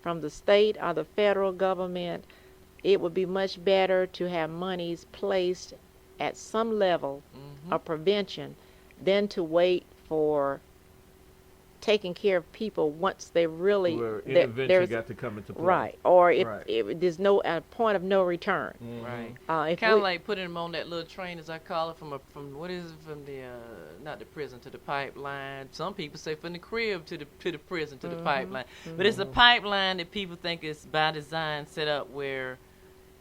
from the state or the federal government, it would be much better to have monies placed at some level of prevention than to wait for taking care of people once they really there's got to come into play. Right, or if there's no point of no return. Right. Kind of like putting them on that little train, as I call it, from the not the prison to the pipeline. Some people say from the crib to the prison to the pipeline, but it's a pipeline that people think is by design set up where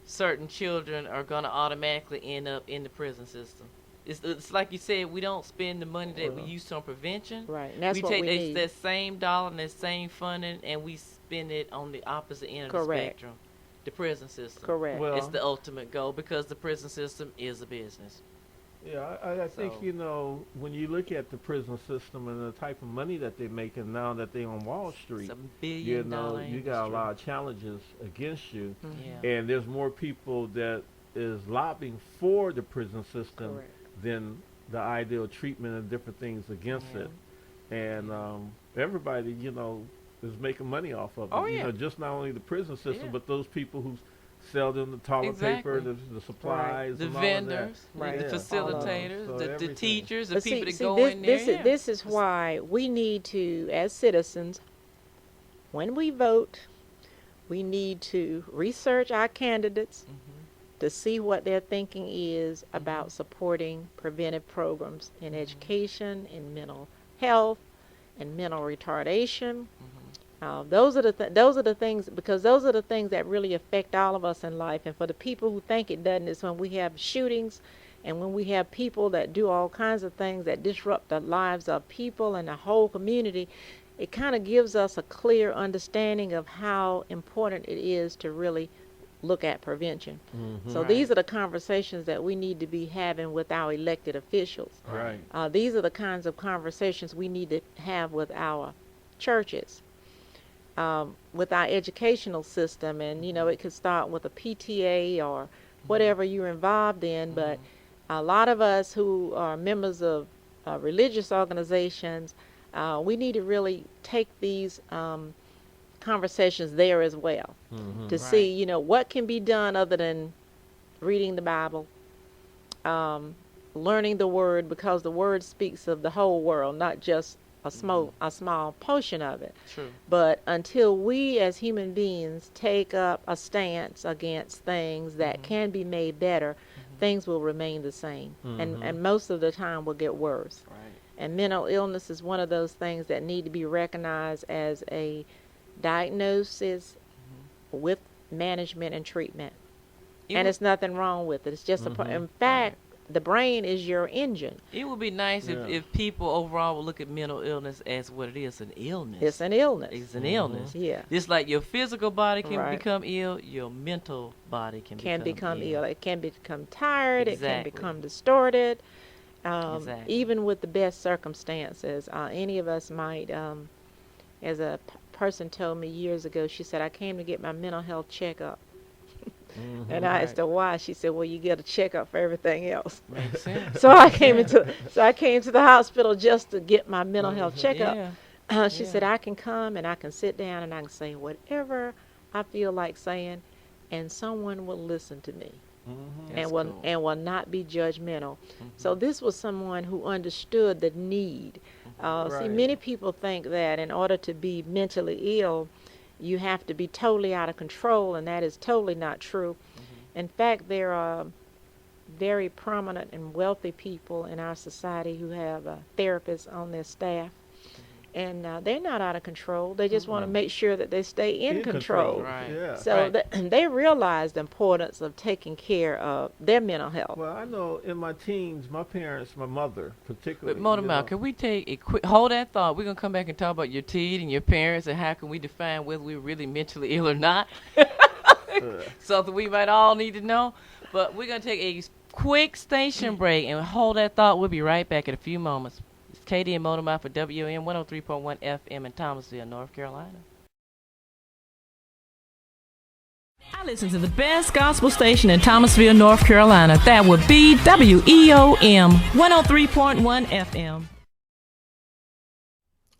certain children are going to automatically end up in the prison system. It's like you said, we don't spend the money that we used on prevention. Right, and that's we what take we need. that same dollar and that same funding, and we spend it on the opposite end of the spectrum, the prison system. Correct. Well, it's the ultimate goal because the prison system is a business. Yeah, I think, when you look at the prison system and the type of money that they're making now that they're on Wall Street, it's $1 billion you got a lot of challenges against you. Yeah. And there's more people that is lobbying for the prison system Correct. than the ideal treatment and different things against it. And everybody, is making money off of it. Oh, yeah. Just not only the prison system, but those people who sell them the toilet paper, the supplies, the and vendors, all of that. the facilitators, So the everything. teachers, the But people that see, go this, in there. This is why we need to, as citizens, when we vote, we need to research our candidates to see what their thinking is about supporting preventive programs in education, in mental health, and mental retardation. Those are the things, because those are the things that really affect all of us in life. And for the people who think it doesn't, it's when we have shootings and when we have people that do all kinds of things that disrupt the lives of people and the whole community. It kind of gives us a clear understanding of how important it is to really look at prevention. So these are the conversations that we need to be having with our elected officials. Right. These are the kinds of conversations we need to have with our churches, with our educational system, and it could start with a PTA or whatever you're involved in, but a lot of us who are members of religious organizations, we need to really take these conversations there as well to see, what can be done other than reading the Bible, learning the Word, because the Word speaks of the whole world, not just a small portion of it. True. But until we as human beings take up a stance against things that can be made better, things will remain the same, and most of the time will get worse. Right. And mental illness is one of those things that need to be recognized as a diagnosis with management and treatment. And it's nothing wrong with it. It's just in fact, the brain is your engine. It would be nice if people overall would look at mental illness as what it is, an illness. It's an illness. It's an illness. Yeah. Just like your physical body can become ill, your mental body can become ill. It can become tired. Exactly. It can become distorted. Exactly. Even with the best circumstances, any of us might, as a person told me years ago, she said, I came to get my mental health checkup. And I asked her why. She said, well, you get a checkup for everything else. Makes sense. So I came to the hospital just to get my mental health checkup. She said, I can come and I can sit down and I can say whatever I feel like saying, and someone will listen to me. And will not be judgmental. So this was someone who understood the need. See, many people think that in order to be mentally ill, you have to be totally out of control, and that is totally not true. In fact, there are very prominent and wealthy people in our society who have therapists on their staff. And they're not out of control. They just want to make sure that they stay in control. Right. Yeah. So they realize the importance of taking care of their mental health. Well, I know in my teens, my parents, my mother particularly. But Motormouth, can we take a quick, hold that thought. We're going to come back and talk about your teen and your parents and how can we define whether we're really mentally ill or not. Something we might all need to know. But we're going to take a quick station break and hold that thought. We'll be right back in a few moments. Kaye Dee and Motormouth for WEOM 103.1 FM in Thomasville, North Carolina. I listen to the best gospel station in Thomasville, North Carolina. That would be WEOM 103.1 FM.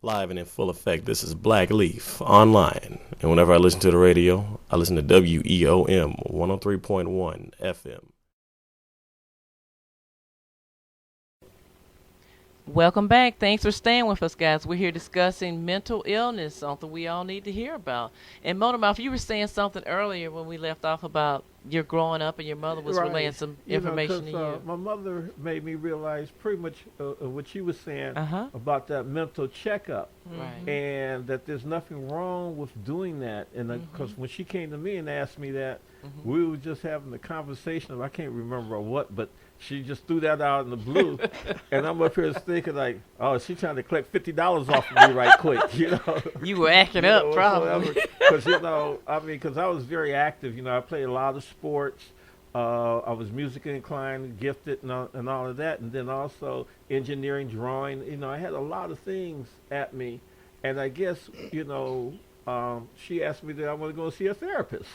Live and in full effect, this is Black Leaf online. And whenever I listen to the radio, I listen to WEOM 103.1 FM. Welcome back. Thanks for staying with us, guys. We're here discussing mental illness, something we all need to hear about. And Motormouth, you were saying something earlier when we left off about your growing up and your mother was relaying some information to you. My mother made me realize pretty much what she was saying about that mental checkup. Right. And that there's nothing wrong with doing that. And because when she came to me and asked me that, we were just having a conversation of, I can't remember what, but she just threw that out in the blue. And I'm up here thinking like, oh, she's trying to collect $50 off of me right quick, you know. You were acting up, probably. Because, because I was very active. I played a lot of sports. I was musically inclined, gifted, and all of that. And then also engineering, drawing. I had a lot of things at me. And I guess, she asked me that I want to go see a therapist,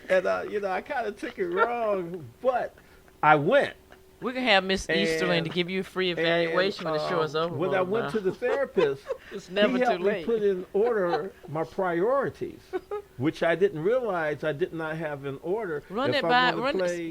And, I kind of took it wrong, but I went. We're going to have Miss Easterling to give you a free evaluation when the show is over. When I went to the therapist, it's never he too helped late. me put in order my priorities, which I didn't realize I did not have in order. Run that by.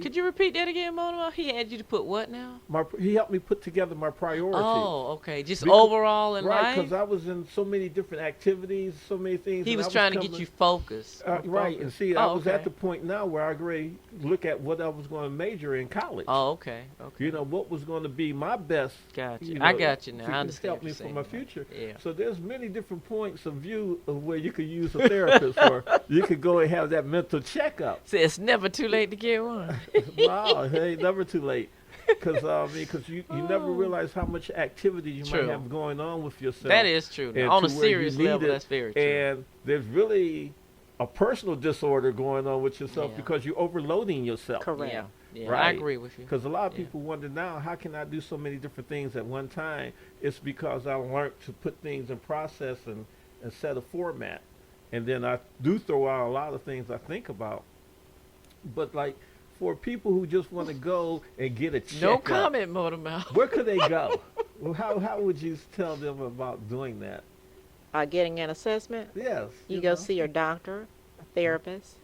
Could you repeat that again, Mona? He had you to put what now? He helped me put together my priorities. Oh, okay. Just overall in life? Right, because I was in so many different activities, so many things. He was trying to get you focused. Right, and see, I was at the point now where I agree look at what I was going to major in college. Oh, okay. What was going to be my best. Gotcha. I got you now. I understand. Help me for my future. Yeah. So there's many different points of view of where you could use a therapist, or you could go and have that mental checkup. See, it's never too late to get one. Wow, hey, never too late. Because you never realize how much activity you might have going on with yourself. That is true. On a serious level, that's very true. And there's really a personal disorder going on with yourself because you're overloading yourself. Correct. Yeah, right? I agree with you. Because a lot of people wonder now, how can I do so many different things at one time? It's because I learned to put things in process and set a format. And then I do throw out a lot of things I think about. But like for people who just want to go and get a checkup. No comment, Motormouth. Where could they go? Well, how would you tell them about doing that? Getting an assessment? Yes. You go see your doctor, a therapist.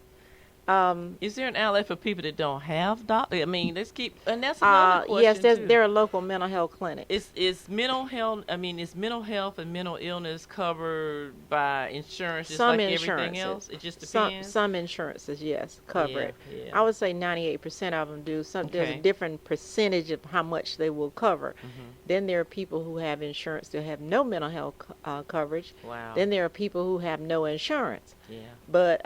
Is there an outlet for people that don't have doctors? I mean, let's keep, and that's another question yes, too. there are local mental health clinics. Is mental health? I mean, is mental health and mental illness covered by insurance, just Some like everything insurances. else? It just depends. Some insurances, yes, cover it. Yeah. I would say 98% of them do. There's Okay. a different percentage of how much they will cover. Mm-hmm. Then there are people who have insurance that have no mental health coverage. Wow. Then there are people who have no insurance. Yeah. But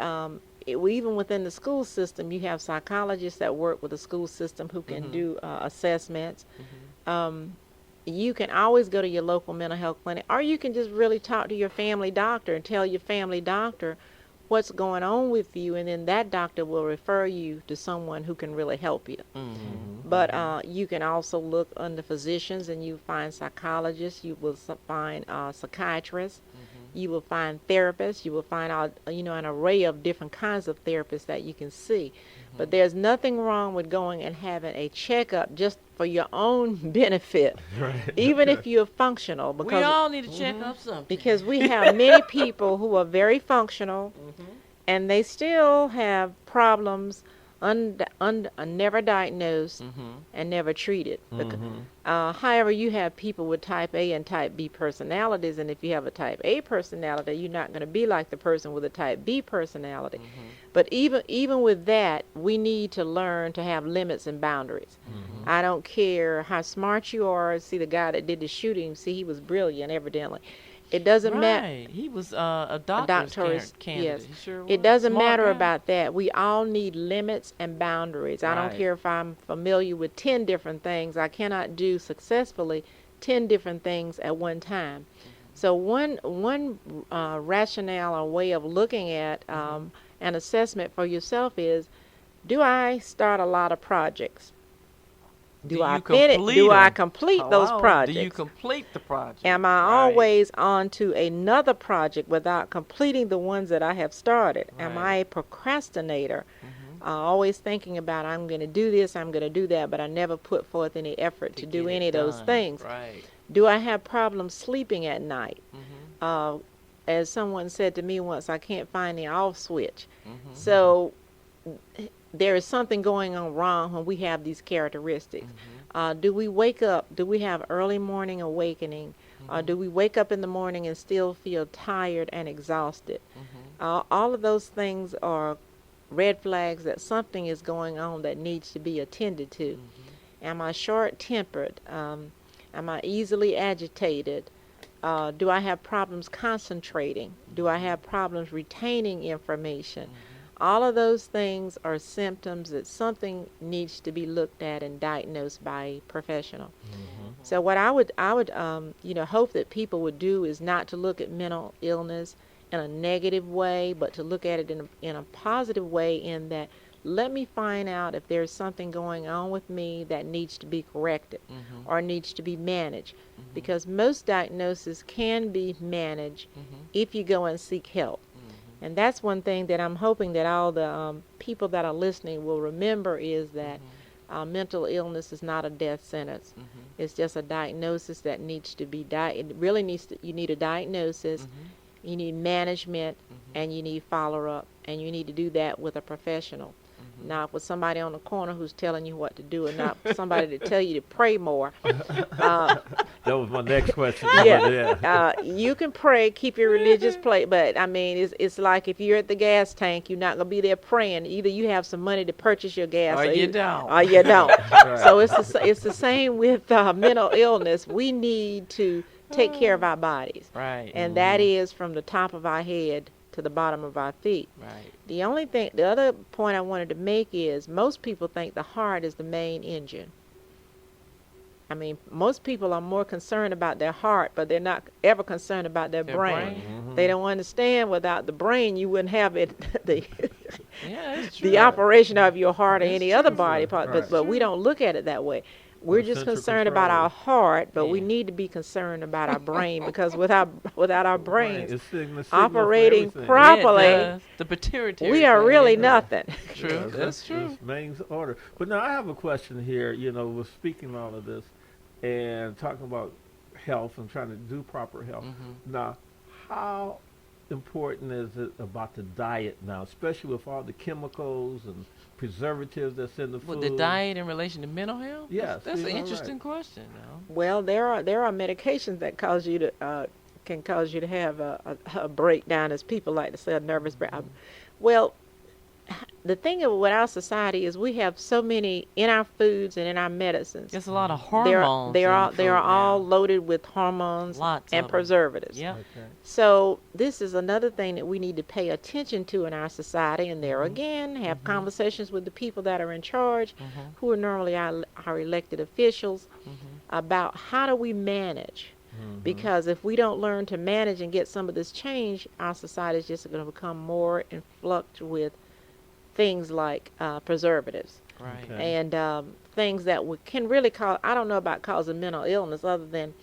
even within the school system, you have psychologists that work with the school system who can do assessments. You can always go to your local mental health clinic, or you can just really talk to your family doctor and tell your family doctor what's going on with you, and then that doctor will refer you to someone who can really help you. But you can also look under physicians, and you find psychologists, you will find psychiatrists, you will find therapists, you will find an array of different kinds of therapists that you can see. But there's nothing wrong with going and having a checkup just for your own benefit, even if you're functional. We Because all need to check up something. because we have many people who are very functional, and they still have problems never diagnosed and never treated. However, you have people with type A and type B personalities, and if you have a type A personality, you're not going to be like the person with a type B personality. But even with that, we need to learn to have limits and boundaries. I don't care how smart you are. See, the guy that did the shooting, he was brilliant, evidently. It doesn't matter. Right. He was a doctor's candidate. Yes. He sure was. It doesn't Smart matter guy. about that. We all need limits and boundaries. I don't Right. care if I'm familiar with 10 different things. I cannot do successfully 10 different things at one time. So one rationale or way of looking at an assessment for yourself is, do I start a lot of projects? Do I complete those projects? Do you complete the project? Am I always on to another project without completing the ones that I have started? Am I a procrastinator? Always thinking about, I'm going to do this, I'm going to do that, but I never put forth any effort to do get any it of those done. things. Right. Do I have problems sleeping at night? As someone said to me once, I can't find the off switch. So there is something going on wrong when we have these characteristics. Do we wake up? Do we have early morning awakening? Do we wake up in the morning and still feel tired and exhausted? All of those things are red flags that something is going on that needs to be attended to. Am I short-tempered? Am I easily agitated? Do I have problems concentrating? Do I have problems retaining information? All of those things are symptoms that something needs to be looked at and diagnosed by a professional. So what I would hope that people would do is not to look at mental illness in a negative way, but to look at it in a positive way, in that, let me find out if there's something going on with me that needs to be corrected or needs to be managed. Because most diagnoses can be managed if you go and seek help. And that's one thing that I'm hoping that all the people that are listening will remember, is that mental illness is not a death sentence. It's just a diagnosis that needs to be you need a diagnosis, you need management, and you need follow-up, and you need to do that with a professional. Not with somebody on the corner who's telling you what to do, and not somebody to tell you to pray more. That was my next question. You can pray, keep your religious place, but I mean, it's like if you're at the gas tank, you're not going to be there praying. Either you have some money to purchase your gas, or you don't. Or you don't. So it's the same with mental illness. We need to take care of our bodies. Right. And that is from the top of our head to the bottom of our feet. Right. The other point I wanted to make is, most people think the heart is the main engine. I mean, most people are more concerned about their heart, but they're not ever concerned about their brain. They don't understand, without the brain, you wouldn't have it, the operation of your heart or any other body part. But we don't look at it that way. We're just concerned about our heart, but we need to be concerned about our brain, because without our brains operating properly, the pituitary, we are really nothing. True. That's true. It's main order. But now I have a question here. We're speaking all of this and talking about health and trying to do proper health. Now, how important is it about the diet now, especially with all the chemicals and preservatives that's in the food? With the diet in relation to mental health? Yes, That's an you're interesting right. question, though. Well, there are medications that cause you to can cause you to have a breakdown, as people like to say, a nervous breakdown. Well, the thing with our society is we have so many in our foods and in our medicines. There's a lot of hormones. They are in all food loaded with hormones Lots and of 'em. preservatives. Yeah. Okay. So this is another thing that we need to pay attention to in our society, and there again, have conversations with the people that are in charge, who are normally our elected officials, about how do we manage. Because if we don't learn to manage and get some of this change, our society is just going to become more influxed with things like preservatives. Right. Okay. And things that can really cause, I don't know about causing mental illness, other than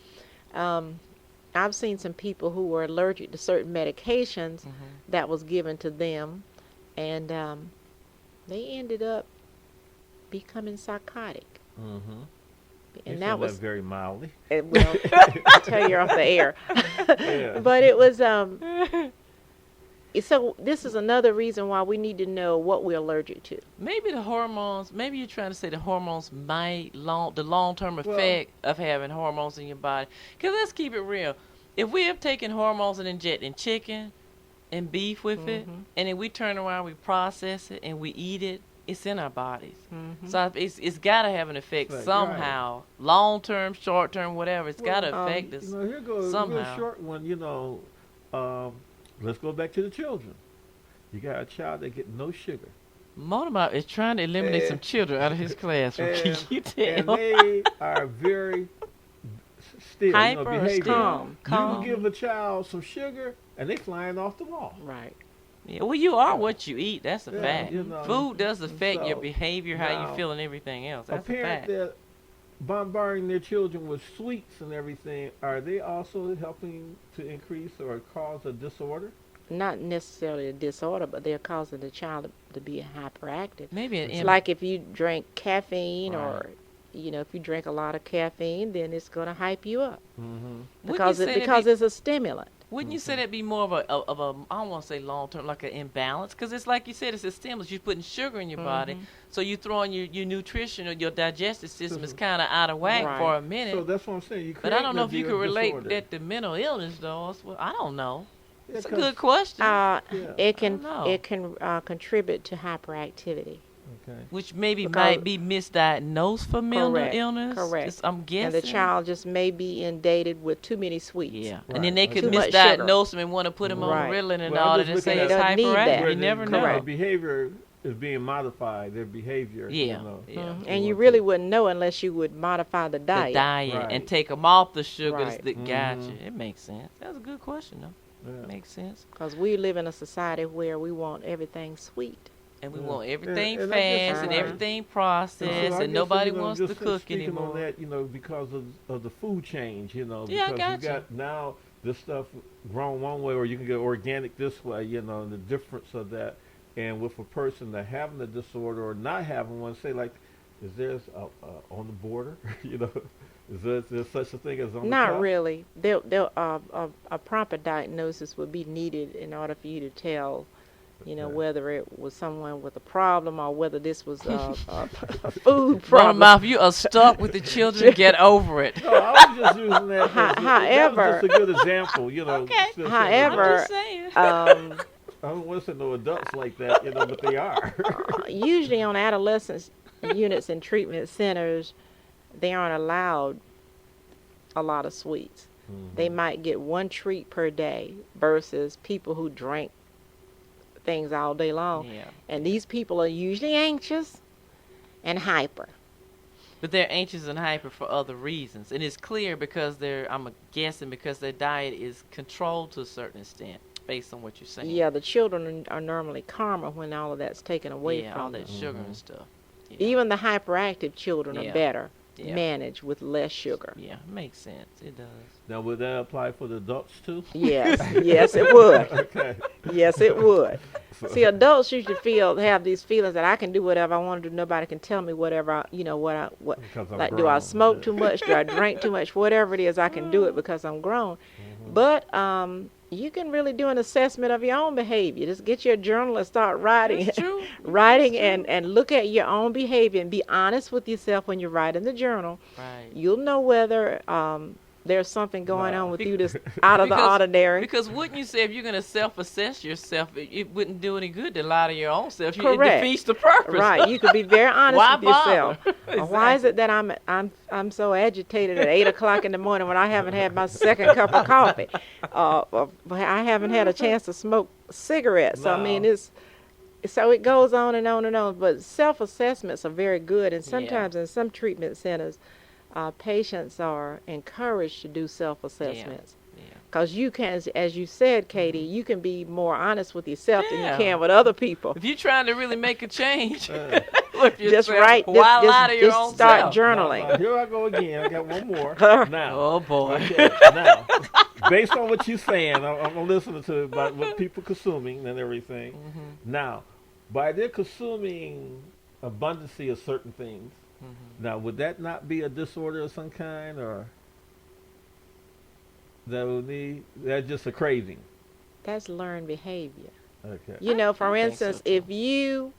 I've seen some people who were allergic to certain medications that was given to them, and they ended up becoming psychotic. Mm-hmm. And You that said was, very mildly. well, I'll tell you off the air. Yeah. But it was, so this is another reason why we need to know what we're allergic to. Maybe the hormones, maybe you're trying to say the hormones might, the long-term effect of having hormones in your body. Because let's keep it real. If we have taken hormones and injecting chicken and beef with it, and then we turn around, we process it, and we eat it, it's in our bodies. So it's got to have an effect Right, somehow. Long-term, short-term, whatever. It's got to affect us Here goes a somehow. short one. Let's go back to the children. You got a child that get no sugar. Motormouth is trying to eliminate some children out of his classroom. Can you And tell? they are very still, Hyper or behavior. calm? You Calm. can give a child some sugar, and they flying off the wall. Right. Yeah, well, you are what you eat. That's a Yeah, fact. Food does affect your so behavior, how now, you feel, and everything else. That's a a parent fact. that bombarding their children with sweets and everything, are they also helping to increase or cause a disorder? Not necessarily a disorder, but they're causing the child to be hyperactive. Maybe an It's like if you drink caffeine, or if you drink a lot of caffeine, then it's going to hype you up because it's a stimulant. Wouldn't you say that'd be more of a I don't want to say long term, like an imbalance? Because it's like you said, it's a stimulus. You're putting sugar in your body, so you throwing your nutrition or your digestive system is kind of out of whack Right. for a minute. So that's what I'm saying. You But I don't know if create you a could relate disorder. that to mental illness, though. Well, I don't know. Yeah, It's a 'cause- good question. It can don't know. contribute to hyperactivity. Okay. Which maybe Because- might be misdiagnosed for mental Correct, illness. correct. Just, I'm guessing. And the child just may be inundated with too many sweets. Yeah. Right. And then they could Too much misdiagnose him and want to put him on Right. Ritalin and Well, all I'm that just and say looking it's at- They don't need that. hyperactive. You never know. Their behavior is being modified. Their behavior. Yeah. You know. Yeah. And you really wouldn't know unless you would modify the The diet. diet and Right. take them off the sugars Right. that gotcha. It makes sense. That's a good question, though. Yeah. Makes sense. Because we live in a society where we want everything sweet. And we Yeah. want everything And I guess- fast and Right. everything And so processed I and guess, nobody wants to just cook speaking anymore. on that, because of the food change, Yeah, I because you gotcha. got now this stuff grown one way, or you can get organic this way, and the difference of that. And with a person that having a disorder or not having one, say like, is there on the border, is there such a thing as on the Not top? really. A proper diagnosis would be needed in order for you to tell, Okay. whether it was someone with a problem or whether this was a food Run problem. mouth, you are stuck with the children. Get over it. No, I was just using that. However- that was just a good example, Okay. still saying However, I'm just saying. I don't want to say no adults like that, but they are. Usually on adolescents units and treatment centers, they aren't allowed a lot of sweets. They might get one treat per day versus people who drink things all day long. Yeah. And these people are usually anxious and hyper. But they're anxious and hyper for other reasons. And it's clear because I'm guessing because their diet is controlled to a certain extent based on what you're saying. Yeah, the children are normally calmer when all of that's taken away Yeah, all from them. that sugar and stuff. Yeah. Even the hyperactive children Yeah. are better Yeah. managed with less sugar. Yeah, makes sense. It does. Now, would that apply for the adults too? Yes, yes it would. Okay. Yes, it would. See, adults usually have these feelings that I can do whatever I want to do. Nobody can tell me whatever, what. Because I'm Like, do I grown. smoke too much? Do I drink too much? Whatever it is, I can do it because I'm grown. But you can really do an assessment of your own behavior. Just get your journal and start writing. That's true. Writing That's true. and look at your own behavior and be honest with yourself when you write in the journal. Right. You'll know whether there's something going on with you that's out of the Because- ordinary. Because wouldn't you say if you're going to self-assess yourself, it wouldn't do any good to lie to your own self. It Correct. defeats the purpose. Right. You could be very honest Why with yourself. bother? Why is it that I'm so agitated at 8:00 in the morning when I haven't had my second cup of coffee? I haven't had a chance to smoke cigarettes. So, I mean, so it goes on and on and on. But self-assessments are very good, and sometimes in some treatment centers, patients are encouraged to do self-assessments. Because you can, as you said, Kaye Dee, you can be more honest with yourself than you can with other people. If you're trying to really make a change, with Just yourself, write, why lie to your just own start self? journaling. Now, here I go again. I got one more. Now, Oh boy. okay, now, based on what you're saying, I'm listening to about what people consuming and everything. Now, by their consuming abundancy of certain things, now would that not be a disorder of some kind, or that's just a craving? That's learned behavior. Okay. You know, for think so, instance, too. if you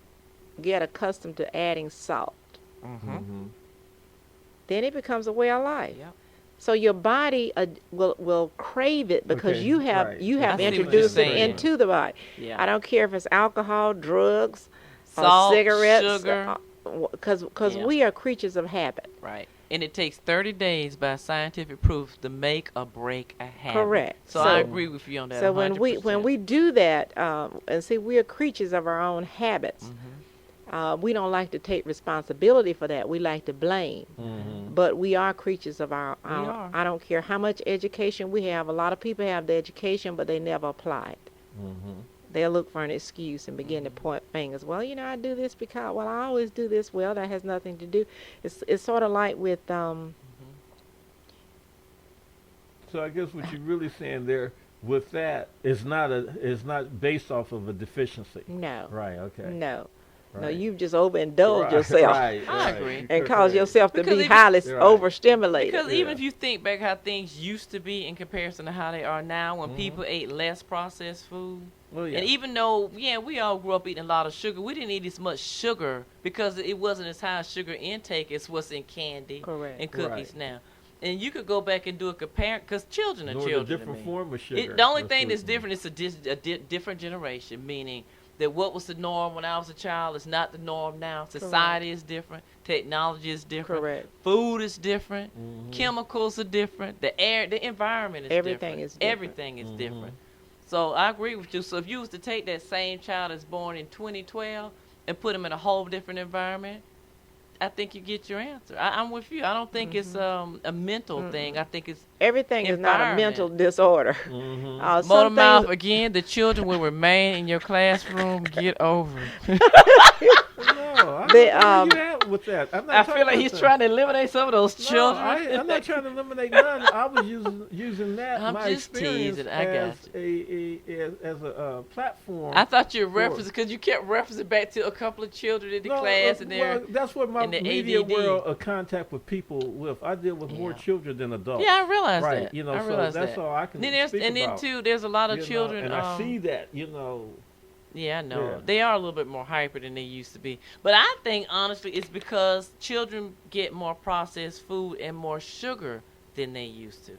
get accustomed to adding salt, then it becomes a way of life. Yep. So your body will crave it because Okay, you have right. you I have see what you're introduced it saying. into the body. Yeah. I don't care if it's alcohol, drugs, Salt, cigarettes, sugar. because Yeah. we are creatures of habit. Right. And it takes 30 days by scientific proof to make or break a habit. Correct. So I agree with you on that. So when 100%. we do that, and see, we are creatures of our own habits. We don't like to take responsibility for that. We like to blame. But we are creatures of our are. I don't care how much education we have. A lot of people have the education, but they never apply it. They'll look for an excuse and begin to point fingers. Well, you know, I do this because, well, I always do this. Well, that has nothing to do. It's sort of like with So I guess what you're really saying there with that is not based off of a deficiency. no, Right. Okay. no. No, Right. you've just overindulged Right, yourself Right, I right. agree. and caused yourself to Because be if- highly Right. overstimulated. Because even Yeah. if you think back how things used to be in comparison to how they are now, when people ate less processed food, Well, yeah. and even though, we all grew up eating a lot of sugar, we didn't eat as much sugar because it wasn't as high sugar intake as what's in candy Correct. and cookies Right. now. And you could go back and do a compare, because children are Nor children. a to different me. form of sugar. The only or thing that's sweetener. different is a different generation, meaning that what was the norm when I was a child is not the norm now. Society is different. Technology is different. Correct. Food is different. Chemicals are different. The air, the environment is Everything different. is different. Everything is different. So I agree with you. So if you was to take that same child that's born in 2012 and put him in a whole different environment, I think you get your answer. I'm with you. I don't think it's a mental thing. I think it's Everything is not a environment. mental disorder. Motor Some mouth things, again. The children will remain in your classroom. Get over it. No, I They, don't know where you at with that. I'm not I talking feel like about he's that. trying to eliminate some of those No, children. I'm not trying to eliminate none. I was using that I'm my just experience teasing. I got as a platform. I thought you were referencing because you kept referencing back to a couple of children in the class and well, that's what my and the media ADD. world of contact with people with. I deal with more Yeah. children than adults. yeah, I realize right. that. You know, I so realize that's that. all I can Then speak then about. too, there's a lot of You know, children. and I see that. You know. Yeah, I know. Yeah. They are a little bit more hyper than they used to be. But I think, honestly, it's because children get more processed food and more sugar than they used to.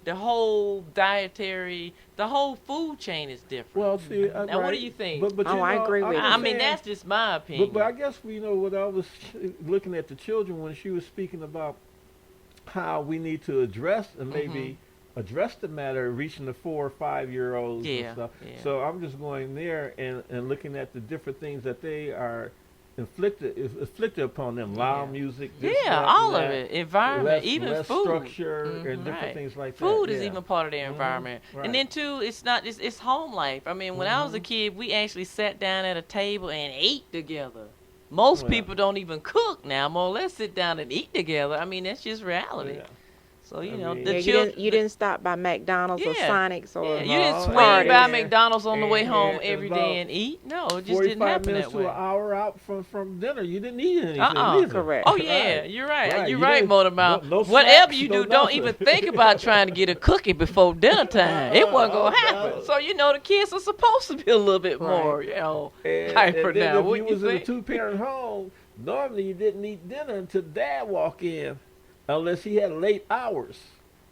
The whole the whole food chain is different. Well, see, Now, what do you think? But Oh, you I know, agree with I'm you. I mean, saying- that's just my opinion. But I guess when I was looking at the children when she was speaking about how we need to address and maybe address the matter of reaching the 4 or 5 year olds Yeah, and stuff. yeah. So I'm just going there and looking at the different things that they are inflicted upon them. Loud Yeah. music. This, yeah, that, all and of that, it. Environment, less, even less food. structure Mhm, and different right. things like that. Food is yeah. even part of their environment. right. And then too, it's home life. I mean, when I was a kid, we actually sat down at a table and ate together. Most Yeah. people don't even cook now, more or less sit down and eat together. I mean, that's just reality. Yeah. So, you know, mean, the Yeah, children. you didn't stop by McDonald's or Yeah. Sonic's or Yeah, you didn't swing Hardee's. by McDonald's on the way And- home and every about day and eat. No, it just didn't 45 happen minutes that to way. an hour out from dinner. You didn't eat anything. Uh-uh. Neither. Correct. Oh yeah, you're right. Right. You're You right, didn't- Motor Mouth. no Whatever snacks, you no do, don't nothing. even think about trying to get a cookie before dinner time. It wasn't gonna happen. no. So you know the kids are supposed to be a little bit more, you know, hyper And then now. if Wouldn't you you was in a think? two-parent home, normally you didn't eat dinner until Dad walk in, unless he had late hours.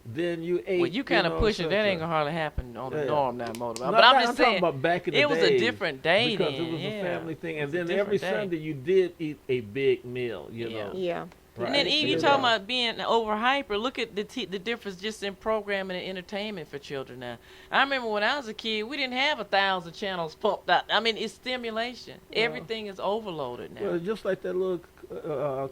Then you ate. Well, you kind of know, pushing. such That a- ain't gonna hardly happen on the Yeah. norm now, Motor Mouth. No, But I'm no, just talking saying, about back in the it was a days, different day because then. it was Yeah. a family thing, It and was a then every different day. Sunday you did eat a big meal. You Yeah. know. Yeah. And then Right. Eve, you Yeah. talking about being over hyper. Look at the difference just in programming and entertainment for children now. I remember when I was a kid, we didn't have 1,000 channels pumped out. I mean, it's stimulation. Yeah. Everything is overloaded now. Well, just like that little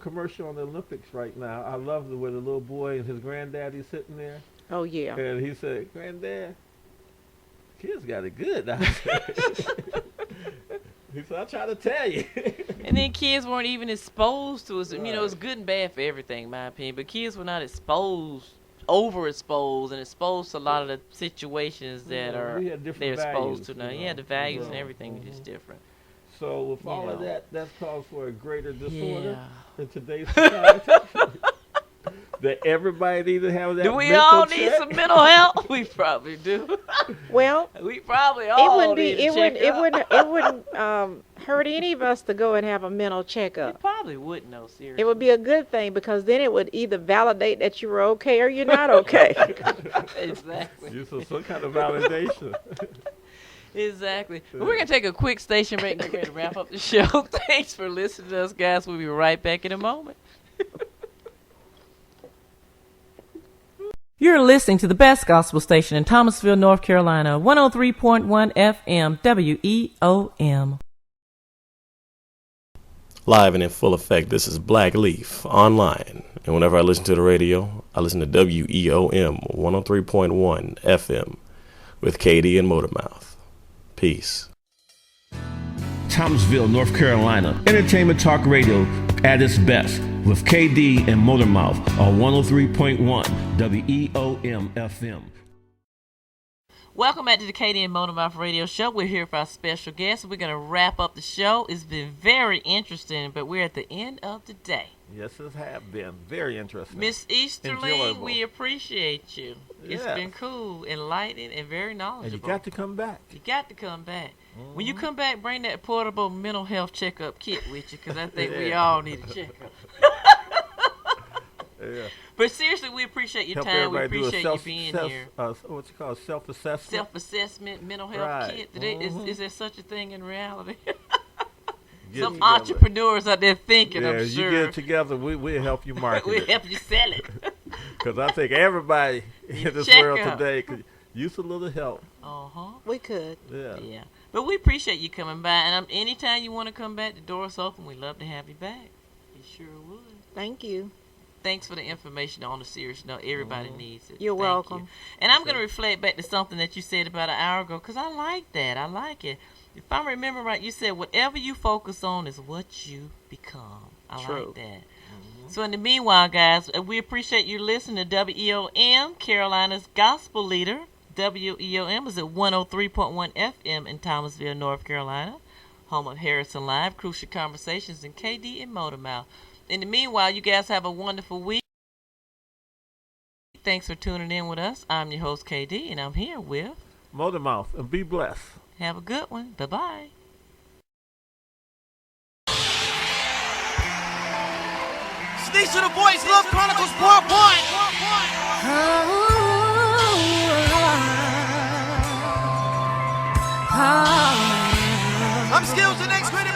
commercial on the Olympics right now. I love where the little boy and his granddaddy sitting there, Oh yeah. and he said, "Granddad, kids got it good." He said, "I try to tell you." And then kids weren't even exposed to it. You know, it's good and bad for everything, in my opinion. But kids were not overexposed and exposed to a lot of the situations that Yeah, are we had different they're exposed values, to now. you Yeah, know. the values and Yeah. everything is just different. So with You all of know. that's cause for a greater disorder Yeah. in today's society. That everybody needs to have that. Do we mental all need check. some mental health? We probably do. Well, We probably it all wouldn't need be to check up. it wouldn't hurt any of us to go and have a mental It checkup. probably wouldn't, no, seriously. It would be a good thing because then it would either validate that you were okay or you're not okay. Exactly. Use some kind of validation. Exactly. But we're going to take a quick station break and get ready to wrap up the show. Thanks for listening to us, guys. We'll be right back in a moment. You're listening to the best gospel station in Thomasville, North Carolina, 103.1 FM, WEOM. Live and in full effect, this is Black Leaf online. And whenever I listen to the radio, I listen to WEOM 103.1 FM with Kaye Dee and Motormouth. Peace. Thomasville, North Carolina. Entertainment talk radio at its best with Kaye Dee and Motormouth on 103.1 WEOM FM. Welcome back to the Kaye Dee and Motormouth Radio Show. We're here for our special guest. We're going to wrap up the show. It's been very interesting, but we're at the end of the day. Yes, it has been very interesting. Miss Easterling, Enjoyable. we appreciate you. It's Yes. been cool, enlightening, and very knowledgeable. And you got to come back. You got to come back. When you come back, bring that portable mental health checkup kit with you, because I think we Yeah. all need a checkup. Yeah. But seriously, we appreciate your Help time. We everybody do a appreciate you being here. what's it called? Self-assessment. Self-assessment, mental health Right. kit. Is there such a thing in reality? Get Some together. entrepreneurs out there thinking, Yeah, I'm you sure. get it together, we'll help you market We'll it. help you sell it. Because I think everybody in this Check world out. today could use a little help. Uh-huh. We could. Yeah. Yeah. But we appreciate you coming by. And anytime you want to come back, the door's open. We'd love to have you back. We sure would. Thank you. Thanks for the information on the serious note. Everybody needs it. You're Thank welcome. you. And I'm going to reflect back to something that you said about an hour ago, because I like that. I like it. If I remember right, you said whatever you focus on is what you become. I True. like that. So in the meanwhile, guys, we appreciate you listening to WEOM, Carolina's gospel leader. WEOM is at 103.1 FM in Thomasville, North Carolina, home of Harrison Live, Crucial Conversations, and Kaye Dee and Motormouth. In the meanwhile, you guys have a wonderful week. Thanks for tuning in with us. I'm your host, Kaye Dee, and I'm here with... Motormouth, and be blessed. Have a good one. Bye-bye. These are the Boys Love Chronicles Part 1. I'm Skills, the next credit